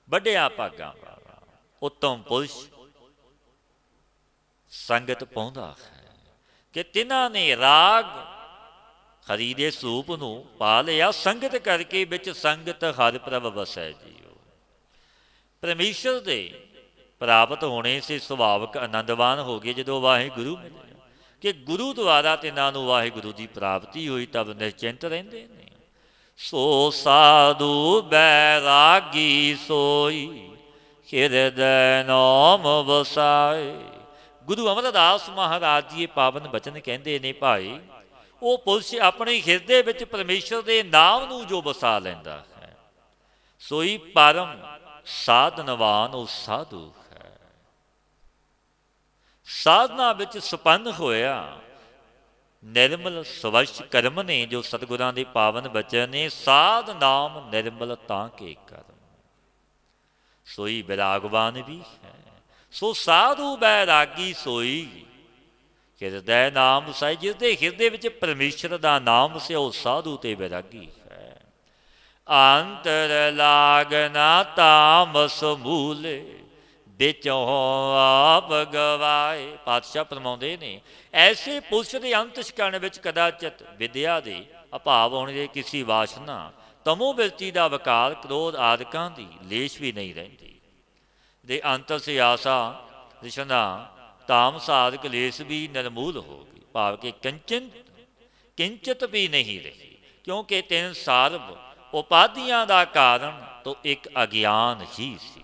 ਵੱਡਿਆ ਭਾਗਾਂ ਵਾਲਾ ਉੱਤਮ ਪੁਰਸ਼ ਸੰਗਤ ਪਾਉਂਦਾ ਹੈ ਕਿ ਤਿਨਾਂ ਨੇ ਰਾਗ ਹਰੀ ਦੇ ਸਰੂਪ ਨੂੰ ਪਾ ਲਿਆ, ਸੰਗਤ ਕਰਕੇ ਵਿੱਚ ਸੰਗਤ ਹਰਿ ਪ੍ਰਭ ਵਸੈ ਜੀਓ। ਪਰਮੇਸ਼ਰ ਦੇ ਪ੍ਰਾਪਤ ਹੋਣੇ ਸੇ ਸੁਭਾਵਕ ਆਨੰਦਵਾਨ ਹੋ ਗਏ ਜਦੋਂ ਵਾਹਿਗੁਰੂ ਮਿਲਿਆ, ਕਿ ਗੁਰੂ ਦੁਆਰਾ ਤਿਨਾਂ ਨੂੰ ਵਾਹਿਗੁਰੂ ਦੀ ਪ੍ਰਾਪਤੀ ਹੋਈ, ਤਬ ਨਿਸ਼ਚਿੰਤ ਰਹਿੰਦੇ ਨੇ। ਸੋ ਸਾਧੂ ਬੈਰਾਗੀ ਸੋਈ, ਹਿਰਦੈ ਨਾਮ ਵਸਾਏ। ਗੁਰੂ ਅਮਰਦਾਸ ਮਹਾਰਾਜ ਜੀ ਇਹ ਪਾਵਨ ਬਚਨ ਕਹਿੰਦੇ ਨੇ ਭਾਈ, ਉਹ ਪੁਰਸ਼ ਆਪਣੇ ਹਿਰਦੇ ਵਿੱਚ ਪਰਮੇਸ਼ਰ ਦੇ ਨਾਮ ਨੂੰ ਜੋ ਵਸਾ ਲੈਂਦਾ ਹੈ, ਸੋਈ ਪਰਮ ਸਾਧਨਵਾਨ ਉਹ ਸਾਧੂ ਹੈ। ਸਾਧਨਾ ਵਿੱਚ ਸੰਪੰਨ ਹੋਇਆ ਨਿਰਮਲ ਸਵੱਛ ਕਰਮ ਨੇ, ਜੋ ਸਤਿਗੁਰਾਂ ਦੇ ਪਾਵਨ ਬਚਨ ਨੇ, ਸਾਧ ਨਾਮ ਨਿਰਮਲ ਤਾਂ ਕੇ ਕਰਮ, ਸੋਈ ਵਿਰਾਗਵਾਨ ਵੀ ਹੈ। ਸੋ ਸਾਧੂ ਬੈਰਾਗੀ ਸੋਈ, ਹਿਰਦੈ ਨਾਮ ਵਸਾਏ। ਜਿਸਦੇ ਹਿਰਦੇ ਵਿੱਚ ਪਰਮੇਸ਼ਰ ਦਾ ਨਾਮ ਵਸਿਆ, ਉਹ ਸਾਧੂ ਤੇ ਵਿਰਾਗੀ ਹੈ। ਅੰਤਰ ਲਾਗਨਾ ਤਾਮਸ ਮੂਲੇ, ਵਿੱਚੋਂ ਆਪ ਗਵਾਏ। ਪਾਤਸ਼ਾਹ ਫਰਮਾਉਂਦੇ ਨੇ, ਐਸੇ ਪੁਰਸ਼ ਦੇ ਅੰਤਸ਼ਕਰਣ ਵਿੱਚ ਕਦਾਚਿਤ ਵਿਦਿਆ ਦੇ ਅਭਾਵ ਹੋਣ ਦੇ ਕਿਸੇ ਵਾਸ਼ਨਾ, ਤਮੋ ਬਿਰਤੀ ਦਾ ਵਿਕਾਰ, ਕ੍ਰੋਧ ਆਦਿਕਾਂ ਦੀ ਲੇਸ਼ ਵੀ ਨਹੀਂ ਰਹਿੰਦੀ। ਦੇ ਅੰਤਰ ਸੇ ਆਸਾ ਰਿਸ਼ਨਾ ਤਾਮ ਸਾਧ ਕਲੇਸ਼ ਵੀ ਨਿਰਮੂਲ ਹੋ ਗਈ। ਭਾਵ ਕਿ ਕਿੰਚਿਤ ਵੀ ਨਹੀਂ ਰਹੀ, ਕਿਉਂਕਿ ਤਿੰਨ ਸਾਰਬ ਉਪਾਧੀਆਂ ਦਾ ਕਾਰਨ ਤੋਂ ਇੱਕ ਅਗਿਆਨ ਹੀ ਸੀ।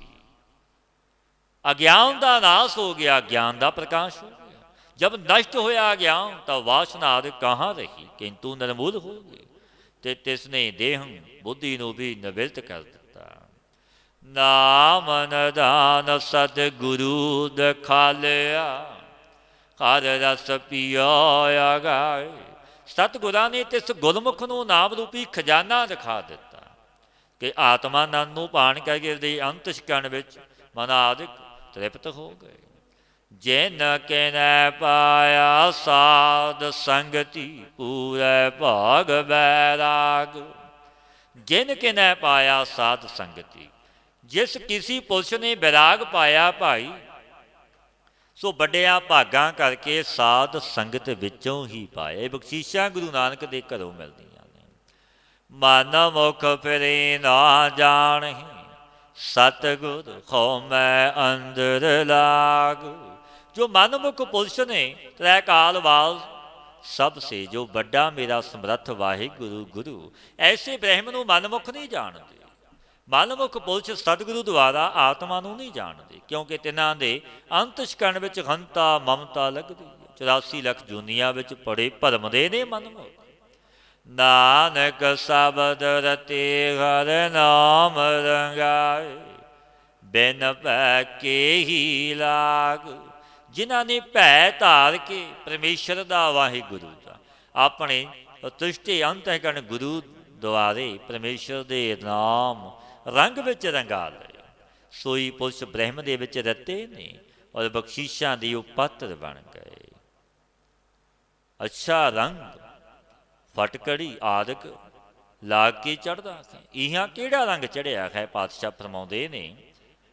ਅਗਿਆਨ ਦਾ ਨਾਸ ਹੋ ਗਿਆ, ਗਿਆਨ ਦਾ ਪ੍ਰਕਾਸ਼ ਹੋ ਗਿਆ। ਜਬ ਨਸ਼ਟ ਹੋਇਆ ਗਿਆਨ, ਤਾਂ ਵਾਸ਼ਨਾ ਆਦਿ ਕਹਾਂ ਰਹੀ, ਕਿੰਤੂ ਨਿਰਮੂਲ ਹੋ ਗਈ। ਤੇ ਤਿਸਨੇ ਦੇਹ ਬੁੱਧੀ ਨੂੰ ਵੀ ਨਿਵਿਰਤ ਕਰ ਦਿੱਤਾ। ਨਾਮ ਨਿਧਾਨ ਸਤਿਗੁਰੂ ਦਿਖਾਲਿਆ, ਹਰ ਰਸ ਪੀਆ ਗਾਏ। ਸਤਿਗੁਰਾਂ ਨੇ ਤਿਸ ਗੁਰਮੁਖ ਨੂੰ ਨਾਮ ਰੂਪੀ ਖਜ਼ਾਨਾ ਦਿਖਾ ਦਿੱਤਾ ਕਿ ਆਤਮਾਨੰਦ ਨੂੰ ਪਾਣ ਕਰਕੇ ਦੇ ਅੰਤਸ਼ਕਰਣ ਵਿੱਚ ਮਨ ਆਦਿਕ ਤ੍ਰਿਪਤ ਹੋ ਗਏ। ਜਿਨ ਕਿਨੈ ਪਾਇਆ ਸਾਧ ਸੰਗਤੀ, ਪੂਰੇ ਭਾਗ ਬੈਰਾਗ। ਜਿਨ ਕਿਨੈ ਪਾਇਆ ਸਾਧ ਸੰਗਤੀ, ਜਿਸ ਕਿਸੀ ਪੁਰਸ਼ ਨੇ ਵਿਰਾਗ ਪਾਇਆ ਭਾਈ, ਸੋ ਵੱਡਿਆਂ ਭਾਗਾਂ ਕਰਕੇ ਸਾਧ ਸੰਗਤ ਵਿੱਚੋਂ ਹੀ ਪਾਇਆ। ਇਹ ਬਖਸ਼ੀਸ਼ਾਂ ਗੁਰੂ ਨਾਨਕ ਦੇ ਘਰੋਂ ਮਿਲਦੀਆਂ ਨੇ। ਮਨ ਮੁਖ ਫਿਰੇ ਨਾ ਜਾਣਹਿ, ਸਤਿਗੁਰ ਹਉਮੈ ਅੰਦਰ ਲਾਗ। ਜੋ ਮਨਮੁਖ ਪੁਰਸ਼ ਨੇ ਤ੍ਰੈ ਕਾਲ ਵਾਲ ਸਭ ਸੇ ਜੋ ਵੱਡਾ ਮੇਰਾ ਸਮਰੱਥ ਵਾਹਿਗੁਰੂ ਗੁਰੂ, ਐਸੇ ਬ੍ਰਹਮ ਨੂੰ ਮਨਮੁਖ ਨਹੀਂ ਜਾਣਦੇ। ਮਨਮੁਖ ਪੁਰਸ਼ ਸਤਿਗੁਰੂ ਦੁਆਰਾ ਆਤਮਾ ਨੂੰ ਨਹੀਂ ਜਾਣਦੇ, ਕਿਉਂਕਿ ਤਿਨਾਂ ਦੇ ਅੰਤਸ਼ਕਰਣ ਵਿੱਚ ਹੰਤਾ ਮਮਤਾ ਲੱਗਦੀ ਹੈ। 84 ਲੱਖ ਜੂਨੀਆਂ ਵਿੱਚ ਪੜੇ ਭਰਮਦੇ ਨੇ ਮਨਮੁਖ। ਨਾਨਕ ਸ਼ਬਦ ਰਤੇ ਹਰ ਨਾਮ ਰੰਗਾਏ, ਬਿਨ ਭੈ ਕੇ ਹੀ ਲਾਗ। ਜਿਨ੍ਹਾਂ ਨੇ ਭੈ ਧਾਰ ਕੇ ਪਰਮੇਸ਼ਰ ਦਾ, ਵਾਹਿਗੁਰੂ ਦਾ, ਆਪਣੇ ਉਤਸ਼ਟੇ ਅੰਤਹਿਕਰਨ ਗੁਰੂ ਦੁਆਰੇ ਪਰਮੇਸ਼ਰ ਦੇ ਨਾਮ ਰੰਗ ਵਿੱਚ ਰੰਗਾ ਲਏ, ਸੋਈ ਪੁਰਸ਼ ਬ੍ਰਹਮ ਦੇ ਵਿੱਚ ਰਤੇ ਨੇ ਔਰ ਬਖਸ਼ੀਸ਼ਾਂ ਦੀ ਉਹ ਪਾਤਰ ਬਣ ਗਏ। ਅੱਛਾ ਰੰਗ ਫਟਕੜੀ ਆਦਿਕ ਲਾ ਕੇ ਚੜ੍ਹਦਾ ਹੈ। ਇਹਾਂ ਕਿਹੜਾ ਰੰਗ ਚੜ੍ਹਿਆ ਹੈ? ਪਾਤਸ਼ਾਹ ਫਰਮਾਉਂਦੇ ਨੇ,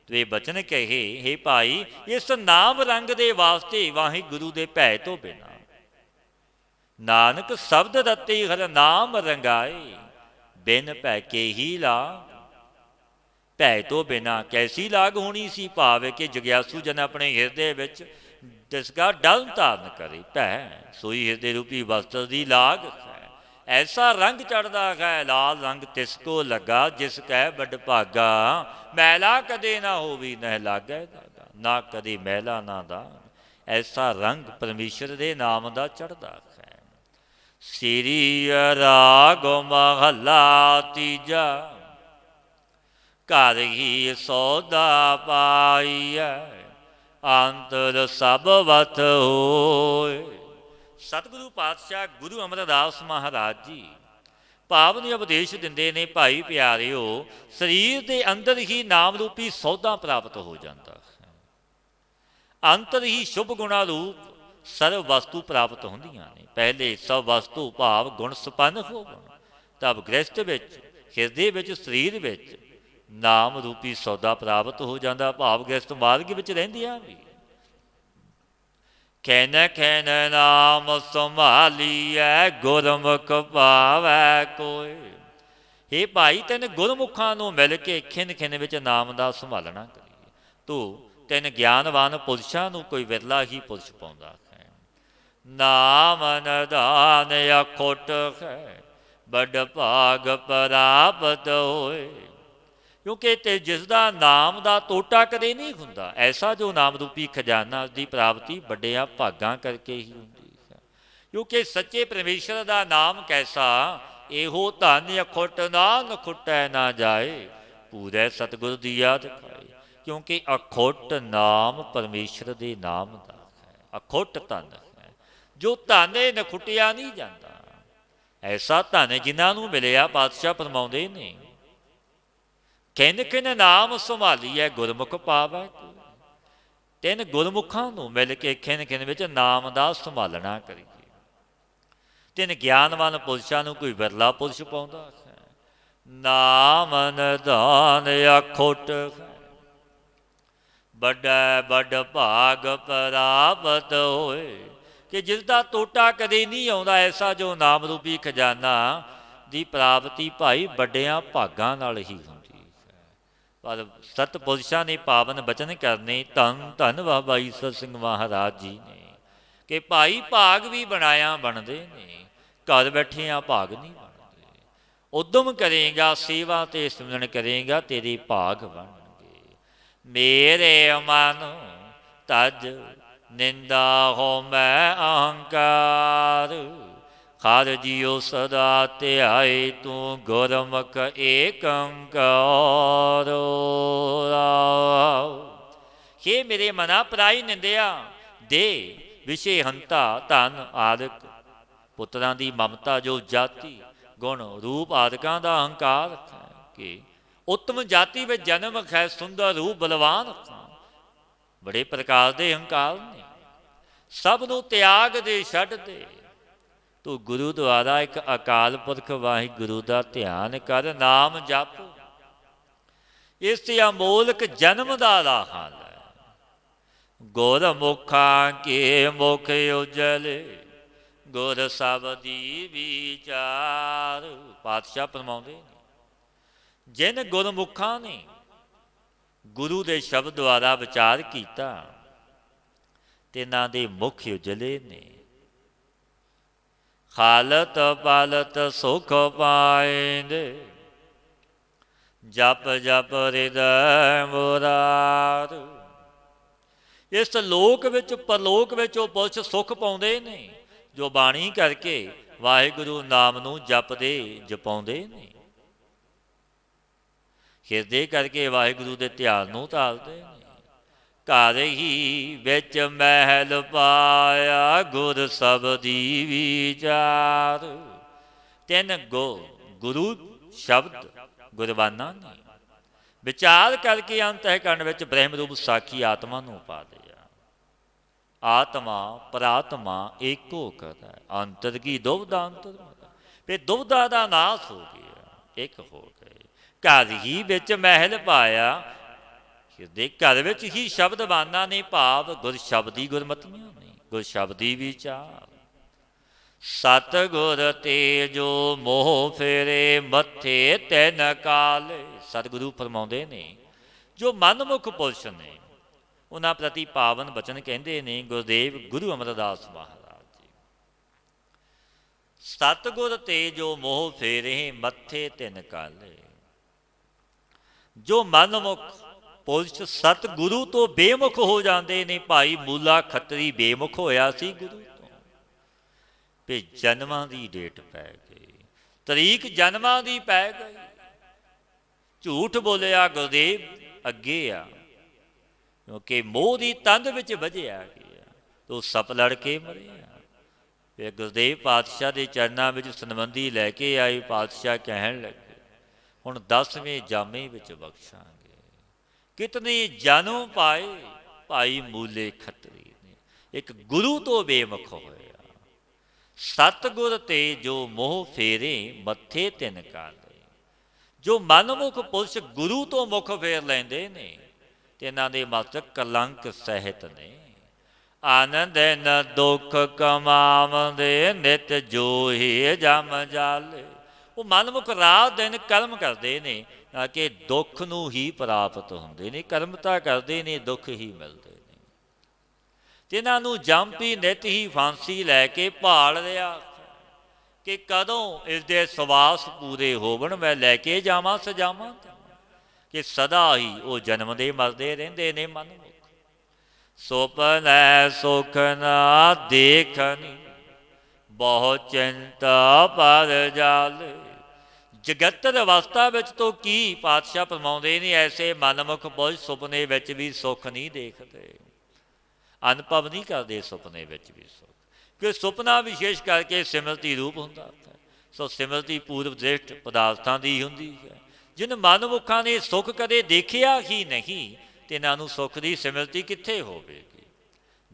ਤੇ ਇਹ ਬਚਨ ਕਹੇ, ਹੇ ਭਾਈ, ਇਸ ਨਾਮ ਰੰਗ ਦੇ ਵਾਸਤੇ ਵਾਹਿਗੁਰੂ ਦੇ ਭੈ ਤੋਂ ਬਿਨਾਂ। ਨਾਨਕ ਸ਼ਬਦ ਰਤੇ ਹਰ ਨਾਮ ਰੰਗਾਏ, ਬਿਨ ਭੈ ਕੇ ਹੀ ਲਾਗ। ਭੈ ਤੋਂ ਬਿਨਾਂ ਕੈਸੀ ਲਾਗ ਹੋਣੀ ਸੀ? ਭਾਵ ਕਿ ਜਗਿਆਸੂ ਜਨ ਆਪਣੇ ਹਿਰਦੇ ਵਿੱਚ ਜਿਸਕਾ ਡਲ ਧਾਰਨ ਕਰੇ, ਭੈ ਸੋਈ ਹਿਰਦੇ ਰੂਪੀ ਵਸਤਰ ਦੀ ਲਾਗ ਹੈ। ਐਸਾ ਰੰਗ ਚੜ੍ਹਦਾ ਹੈ, ਲਾਲ ਰੰਗ ਤਿਸ ਕੋ ਲੱਗਾ, ਜਿਸ ਕੈ ਵੱਡ ਭਾਗਾ। ਮੈਲਾ ਕਦੇ ਨਾ ਹੋਵੀ ਨਹਿ ਲਾਗੈ ਦਾਗਾ, ਨਾ ਕਦੇ ਮੈਲਾ ਨਾ ਦਾ। ਐਸਾ ਰੰਗ ਪਰਮੇਸ਼ਰ ਦੇ ਨਾਮ ਦਾ ਚੜ੍ਹਦਾ ਹੈ। ਸ੍ਰੀ ਰਾਗ ਮਹੱਲਾ ਤੀਜਾ, ਘਰ ਹੀ ਸੌਦਾ ਪਾਈਐ, ਅੰਤਰ ਸਭ ਵਤ ਹੋਏ। ਸਤਿਗੁਰੂ ਪਾਤਸ਼ਾਹ ਗੁਰੂ ਅਮਰਦਾਸ ਮਹਾਰਾਜ ਜੀ ਪਾਵਨ ਉਪਦੇਸ਼ ਦਿੰਦੇ ਨੇ, ਭਾਈ ਪਿਆਰਿਓ, ਸਰੀਰ ਦੇ ਅੰਦਰ ਹੀ ਨਾਮ ਰੂਪੀ ਸੌਦਾ ਪ੍ਰਾਪਤ ਹੋ ਜਾਂਦਾ ਹੈ। ਅੰਤਰ ਹੀ ਸ਼ੁਭ ਗੁਣਾ ਰੂਪ ਸਰਵ ਵਸਤੂ ਪ੍ਰਾਪਤ ਹੁੰਦੀਆਂ ਨੇ। ਪਹਿਲੇ ਸਭ ਵਸਤੂ ਭਾਵ ਗੁਣ ਸੰਪੰਨ ਹੋਵਣ, ਤਬ ਗ੍ਰਸਥ ਵਿੱਚ, ਹਿਰਦੇ ਵਿੱਚ, ਸਰੀਰ ਵਿੱਚ ਨਾਮ ਰੂਪੀ ਸੌਦਾ ਪ੍ਰਾਪਤ ਹੋ ਜਾਂਦਾ, ਭਾਵ ਗ੍ਰਸਥ ਮਾਰਗ ਵਿੱਚ ਰਹਿੰਦੀਆਂ ਵੀ। ਖੈਨ ਖੈਨ ਨਾਮ ਸੰਭਾਲੀਐ, ਗੁਰਮੁਖ ਭਾਵੈ ਕੋਇ। ਹੇ ਭਾਈ, ਤੈਨੂੰ ਗੁਰਮੁਖਾਂ ਨੂੰ ਮਿਲ ਕੇ ਖਿੰਨ ਖਿੰਨ ਵਿੱਚ ਨਾਮ ਦਾ ਸੰਭਾਲਣਾ ਕਰੀਏ। ਤੂੰ ਤੈਨੂੰ ਗਿਆਨਵਾਨ ਪੁਰਸ਼ਾਂ ਨੂੰ ਕੋਈ ਵਿਰਲਾ ਹੀ ਪੁਰਸ਼ ਪਾਉਂਦਾ ਹੈ। ਨਾਮ ਨਿਧਾਨ ਅਖੁੱਟ ਹੈ, ਵੱਡ ਭਾਗ ਪ੍ਰਾਪਤ ਹੋਏ। ਕਿਉਂਕਿ ਤੇ ਜਿਸ ਦਾ ਨਾਮ ਦਾ ਟੋਟਾ ਕਦੇ ਨਹੀਂ ਹੁੰਦਾ, ਐਸਾ ਜੋ ਨਾਮ ਰੂਪੀ ਖਜ਼ਾਨਾ ਦੀ ਪ੍ਰਾਪਤੀ ਵੱਡਿਆਂ ਭਾਗਾਂ ਕਰਕੇ ਹੀ ਹੁੰਦੀ ਹੈ। ਕਿਉਂਕਿ ਸੱਚੇ ਪਰਮੇਸ਼ਰ ਦਾ ਨਾਮ ਕੈਸਾ, ਇਹੋ ਧਨ ਅਖੁੱਟ ਨਾ ਨਖੁੱਟੈ ਨਾ ਜਾਏ, ਪੂਰੇ ਸਤਿਗੁਰ ਦੀ ਯਾਦ ਖਾਏ। ਕਿਉਂਕਿ ਅਖੁੱਟ ਨਾਮ ਪਰਮੇਸ਼ਰ ਦੇ ਨਾਮ ਦਾ ਹੈ, ਅਖੁੱਟ ਧਨ ਹੈ, ਜੋ ਧਨ ਨਖੁੱਟਿਆ ਨਹੀਂ ਜਾਂਦਾ। ਐਸਾ ਧਨ ਜਿਨ੍ਹਾਂ ਨੂੰ ਮਿਲਿਆ, ਪਾਤਸ਼ਾਹ ਫਰਮਾਉਂਦੇ ਨੇ, ਖਿੰਨ ਖਿੰਨ ਨਾਮ ਸੰਭਾਲੀਐ, ਗੁਰਮੁਖ ਪਾਵੈ। ਤਿੰਨ ਗੁਰਮੁਖਾਂ ਨੂੰ ਮਿਲ ਕੇ ਖਿੰਨ ਖਿੰਨ ਵਿੱਚ ਨਾਮ ਦਾ ਸੰਭਾਲਣਾ ਕਰੀਏ। ਤਿੰਨ ਗਿਆਨਵਾਨ ਪੁਰਸ਼ਾਂ ਨੂੰ ਕੋਈ ਵਿਰਲਾ ਪੁਰਸ਼ ਪਾਉਂਦਾ ਹੈ। ਨਾਮ ਨਿਧਾਨ ਅਖੁੱਟ ਹੈ, ਵੱਡਾ ਵੱਡ ਭਾਗ ਪ੍ਰਾਪਤ ਹੋਏ। ਕਿ ਜਿਸ ਦਾ ਟੋਟਾ ਕਦੇ ਨਹੀਂ ਆਉਂਦਾ, ਐਸਾ ਜੋ ਨਾਮ ਰੂਪੀ ਖਜ਼ਾਨਾ ਦੀ ਪ੍ਰਾਪਤੀ ਭਾਈ ਵੱਡਿਆਂ ਭਾਗਾਂ ਨਾਲ ਹੀ ਹੁੰਦੀ ਹੈ। ਪਰ ਸਤਪੁਰਸ਼ਾਂ ਨੇ ਪਾਵਨ ਬਚਨ ਕਰਨੇ, ਧੰਨ ਧੰਨ ਬਾਬਾ ਈਸਰ ਸਿੰਘ ਮਹਾਰਾਜ ਜੀ ਨੇ, ਕਿ ਭਾਈ ਭਾਗ ਵੀ ਬਣਾਇਆ ਬਣਦੇ ਨੇ, ਘਰ ਬੈਠਿਆਂ ਭਾਗ ਨਹੀਂ ਬਣਦੇ। ਉਦਮ ਕਰੇਗਾ, ਸੇਵਾ ਤੇ ਸਿਮਰਨ ਕਰੇਗਾ, ਤੇਰੇ ਭਾਗ ਬਣਨਗੇ। ਮੇਰੇ ਮਨ ਤਜ ਨਿੰਦਾ ਹੋ ਮੈਂ ਅਹੰਕਾਰ, ਹਰ ਜੀਉ ਸਦਾ ਧਿਆਏ ਤੂੰ ਗੁਰਮੁਖ ਏਕ ਓੰਕਾਰ। ਹੇ ਮੇਰੇ ਮਨਾ, ਪਰਾਈ ਨਿੰਦਿਆ ਦੇ ਵਿਸ਼ੇ ਹੰਤਾ ਧਨ ਆਦਿਕ, ਪੁੱਤਰਾਂ ਦੀ ਮਮਤਾ, ਜੋ ਜਾਤੀ ਗੁਣ ਰੂਪ ਆਦਿਕਾਂ ਦਾ ਅਹੰਕਾਰ ਹੈ, ਕਿ ਉੱਤਮ ਜਾਤੀ ਵਿੱਚ ਜਨਮ ਹੈ, ਸੁੰਦਰ ਰੂਪ ਬਲਵਾਨ, ਬੜੇ ਪ੍ਰਕਾਰ ਦੇ ਅਹੰਕਾਰ ਨੇ। ਸਭ ਨੂੰ ਤਿਆਗ ਦੇ, ਛੱਡ ਦੇ, ਤੂੰ ਗੁਰੂ ਦੁਆਰਾ ਇੱਕ ਅਕਾਲ ਪੁਰਖ ਵਾਹਿਗੁਰੂ ਦਾ ਧਿਆਨ ਕਰ, ਨਾਮ ਜਪ। ਇਸ ਅਮੋਲਕ ਜਨਮ ਦਾ ਰਾਹ ਲੈ। ਗੁਰਮੁਖਾਂ ਕੇ ਮੁਖ ਉਜਲੇ, ਗੁਰ ਸਬਦੀ ਵਿਚਾਰ। ਪਾਤਸ਼ਾਹ ਫਰਮਾਉਂਦੇ ਨੇ, ਜਿਨ ਗੁਰਮੁਖਾਂ ਨੇ ਗੁਰੂ ਦੇ ਸ਼ਬਦ ਦੁਆਰਾ ਵਿਚਾਰ ਕੀਤਾ, ਤਿਨਾਂ ਦੇ ਮੁਖ ਉਜਲੇ ਨੇ। ਹਾਲਤ ਪਾਲਤ ਸੁਖ ਪਾਇਂਦੇ, ਜਪ ਜਪ ਹਿਰਦੈ ਮੁਰਾਰ। इस लोक विच परलोक विच वो पुरुष सुख पाउंदे ने जो बाणी करके वाहिगुरू नाम नूं जपदे जपाउंदे ने, ਹਿਰਦੇ करके वाहिगुरू दे ध्यान नूं धारदे ने। घर ही बिच महल पाया गुर शब्दी विचार। तिन गुरु शब्द गुरबाना ने विचार करके अंतःकरण विच ब्रह्म रूप साखी आत्मा नूं पा दिया। आत्मा परात्मा एको कर अंतर की दुविधा अंतर, फिर दुविधा का नाश हो गया, एक हो गए। घर ही बिच महल पाया, घर विच ही शब्द बाना ने भाव गुर शब्दी गुरमतियां ने गुर शब्दी विचार। सतगुर ते जो मोह फेरे मथे तिन काले। सतगुरु फरमाउंदे ने जो मनमुख पुरुष ने उन्हां प्रति पावन बचन कहते ने गुरुदेव गुरु अमरदास महाराज जी। सतगुर ते जो मोह फेरे मथे तिन काले। जो मनमुख पुरुष सतगुरु तो बेमुख हो जाते ने। भाई मूला खत्तरी बेमुख होया सी गुरु तो, फिर जन्मां की डेट पै गई, तरीक जन्मां की पै गई। झूठ बोलिया गुरुदेव अगे आ, क्योंकि मोह की तंद विच वजिया गया तो सप लड़ के मरिया। फिर गुरुदेव पातशाह के चरणों में संबंधी लैके आए। पातशाह कहन लगे हुण 10वें जामे विच बख्शांगे। कितने जन्म पाए भाई मूले खतरी ने, एक गुरु तो बेमुख होया। सतगुर ते जो मोह फेरे मथे तिन काले। जो मनमुख पुरुष गुरु तो मुख फेर लेंदे ने ते इन्हां दे मत कलंक सहित ने। आनंद न दुख कमावंदे नित जो ही जम जाले। वो मनमुख रात दिन कर्म करते ने कि दुख नूं ही प्राप्त होंदे ने। कर्म तां करते ने दुख ही मिलते ने। तिन्हां नूं जंपी नित ही फांसी लैके भाल लिया कि कदों इसके सवास पूरे होवन मैं लैके जावां सजावां। कि सदा ही वो जन्मदे मरदे रहिंदे ने मनमुख। सुपनै सुख ना देखनी बहुत चिंता पर जाल। जगतर अवस्था विच तो की पातशाह फरमाउंदे ने ऐसे मनमुख पुरुष सुपने विच भी सुख नहीं देखते, अनुभव नहीं करते सुपने विच भी सुख। कि सुपना विशेष करके सिमरती रूप हुंदा है। सो सिमरती पूर्व दृष्ट पदार्थां दी हुंदी है। जिन मनमुखां ने सुख कदे देखिया ही नहीं ते इन्हां नूं सुख की सिमरती कित्थे होवेगी।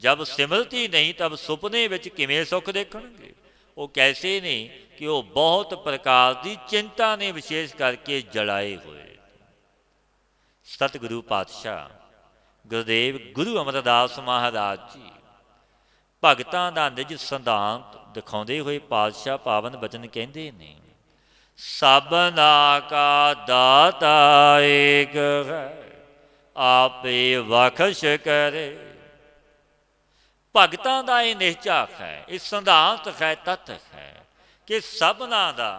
जब सिमरती नहीं तब सुपने विच किवें सुख देखणगे। वो कैसे ने कि वो बहुत प्रकार की चिंता ने विशेष करके जलाए हुए। सतगुरु पातशाह गुरुदेव गुरु अमरदास महाराज जी भगतां दा निज सिद्धांत दिखाउंदे हुए पातशाह पावन बचन कहते ने सबना का दाता एक है आपे बख्श करे। भगतां दा ये निश्चा है, इस सिद्धांत है, तत्व है कि सबना दा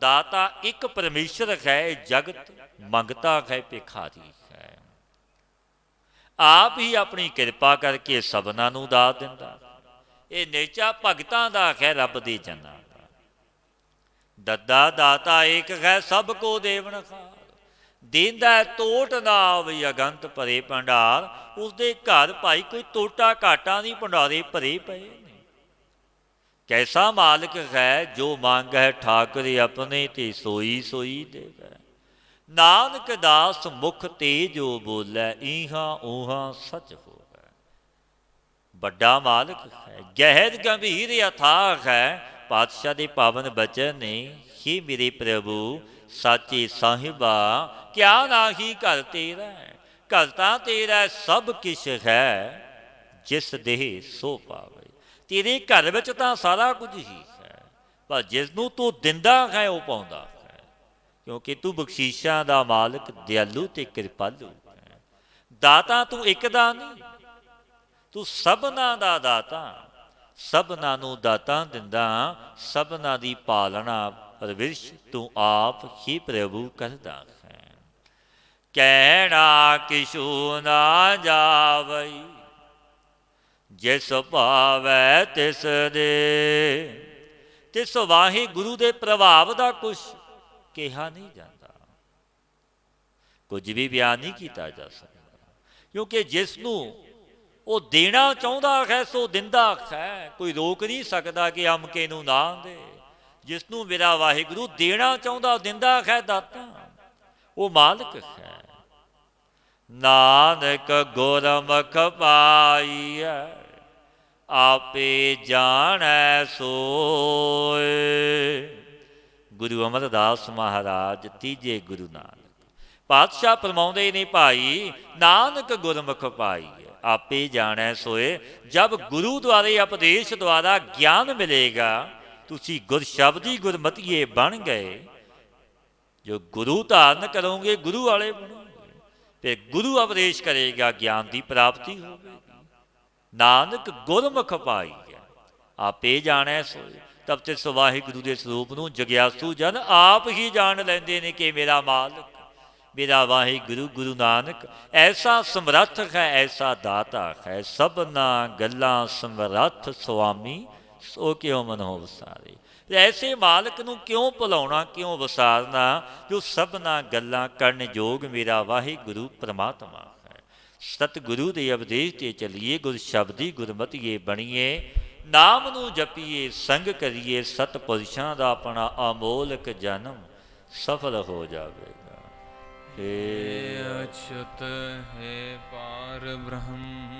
दाता एक परमेश्वर है। जगत मंगता है भिखारी है। आप ही अपनी किरपा करके सबना नूं दात दिंदा। ये निश्चा भगतां दा है, रब दे जनां दा। दद्दा दाता एक है सबको देवन खार। देंदा टोट ना आवे अगंत भरे भंडार। उसके घर भाई कोई टोटा घाटा नहीं, भंडारे भरे पे ने। कैसा मालिक है जो मांग है ठाकुर अपने ते सोई सोई देवै। नानक दास मुख ते जो बोलै इहां उहां सच होवै। बड़ा मालिक है, गहर गंभीर अथाह है। पातशाह दे पावन बचन ने हे मेरे प्रभु साचे साहिबा क्या नाही घर तेरा। घर तां तेरा सब किश है जिस देह सो पावे। तेरे घर विच तां सारा कुछ ही है, पर जिसनूं तू दिंदा है वो पाउंदा है। क्योंकि तू बख्शीशां दा मालिक दयालु ते कृपालु है। दाता तू एक दा नहीं, तू सबना दा दाता। सबना नूं दाता दिंदा, सबना दी पालना परवरिश तू आप ही प्रभु करदा है। कहना किशु ना जावई ਜਿਸ ਭਾਵੈ ਤਿਸ ਦੇ। ਤਿਸ ਵਾਹਿਗੁਰੂ ਦੇ ਪ੍ਰਭਾਵ ਦਾ ਕੁਛ ਕਿਹਾ ਨਹੀਂ ਜਾਂਦਾ, ਕੁਝ ਵੀ ਬਿਆਨ ਨਹੀਂ ਕੀਤਾ ਜਾ ਸਕਦਾ, ਕਿਉਂਕਿ ਜਿਸ ਨੂੰ ਉਹ ਦੇਣਾ ਚਾਹੁੰਦਾ ਹੈ ਸੋ ਦਿੰਦਾ ਹੈ। ਕੋਈ ਰੋਕ ਨਹੀਂ ਸਕਦਾ ਕਿ ਅਮਕੇ ਨੂੰ ਨਾ ਦੇ। ਜਿਸ ਨੂੰ ਮੇਰਾ ਵਾਹਿਗੁਰੂ ਦੇਣਾ ਚਾਹੁੰਦਾ ਦਿੰਦਾ ਹੈ ਦਾਤਾ, ਉਹ ਮਾਲਕ ਹੈ। ਨਾਨਕ ਗੁਰਮੁਖ ਪਾਈਐ ਆਪੇ ਜਾਣੈ ਸੋਏ। ਗੁਰੂ ਅਮਰਦਾਸ ਮਹਾਰਾਜ ਤੀਜੇ ਗੁਰੂ ਨਾਨਕ ਪਾਤਸ਼ਾਹ ਫਰਮਾਉਂਦੇ ਨੇ, ਭਾਈ ਨਾਨਕ ਗੁਰਮੁਖ ਪਾਈਐ ਆਪੇ ਜਾਣੈ ਸੋਏ। ਜਬ ਗੁਰੂ ਦੁਆਰੇ ਉਪਦੇਸ਼ ਦੁਆਰਾ ਗਿਆਨ ਮਿਲੇਗਾ, ਤੁਸੀਂ ਗੁਰਸ਼ਬਦੀ ਗੁਰਮਤੀਏ ਬਣ ਗਏ। ਜੋ ਗੁਰੂ ਧਾਰਨ ਕਰੋਗੇ ਗੁਰੂ ਵਾਲੇ ਬਣੋਗੇ, ਫਿਰ ਗੁਰੂ ਉਪਦੇਸ਼ ਕਰੇਗਾ, ਗਿਆਨ ਦੀ ਪ੍ਰਾਪਤੀ ਹੋਵੇਗੀ। ਨਾਨਕ ਗੁਰਮੁਖ ਪਾਈਐ ਆਪੇ ਜਾਣੈ ਸੋਏ। ਤਬ ਤੇ ਵਾਹਿਗੁਰੂ ਦੇ ਸਰੂਪ ਨੂੰ ਜਗਿਆਸੂ ਜਨ ਆਪ ਹੀ ਜਾਣ ਲੈਂਦੇ ਨੇ ਕਿ ਮੇਰਾ ਮਾਲਕ, ਮੇਰਾ ਵਾਹਿਗੁਰੂ ਗੁਰੂ ਨਾਨਕ ਐਸਾ ਸਮਰੱਥ ਹੈ, ਐਸਾ ਦਾਤਾ ਹੈ। ਸਭਨਾ ਗੱਲਾਂ ਸਮਰੱਥ ਸੁਆਮੀ, ਸੋ ਕਿਉ ਮਨੋ ਵਸਾਰੇ। ਐਸੇ ਮਾਲਕ ਨੂੰ ਕਿਉਂ ਭੁਲਾਉਣਾ, ਕਿਉਂ ਵਸਾਰਨਾ, ਜੋ ਸਭਨਾ ਗੱਲਾਂ ਕਰਨ ਯੋਗ ਮੇਰਾ ਵਾਹਿਗੁਰੂ ਪ੍ਰਮਾਤਮਾ ਹੈ। ਸਤਿਗੁਰੂ ਦੇ ਉਪਦੇਸ਼ ਤੇ ਚੱਲੀਏ, ਗੁਰ ਸ਼ਬਦੀ ਗੁਰਮਤੀਏ ਬਣੀਏ। ਨਾਮ ਨੂੰ ਜਪੀਏ, ਸੰਗ ਕਰੀਏ, ਸਤਪੁਰਸ਼ਾਂ ਦਾ ਆਪਣਾ ਅਮੋਲਕ ਜਨਮ ਸਫਲ ਹੋ ਜਾਵੇਗਾ। हे अच्युत हे पार ब्रह्म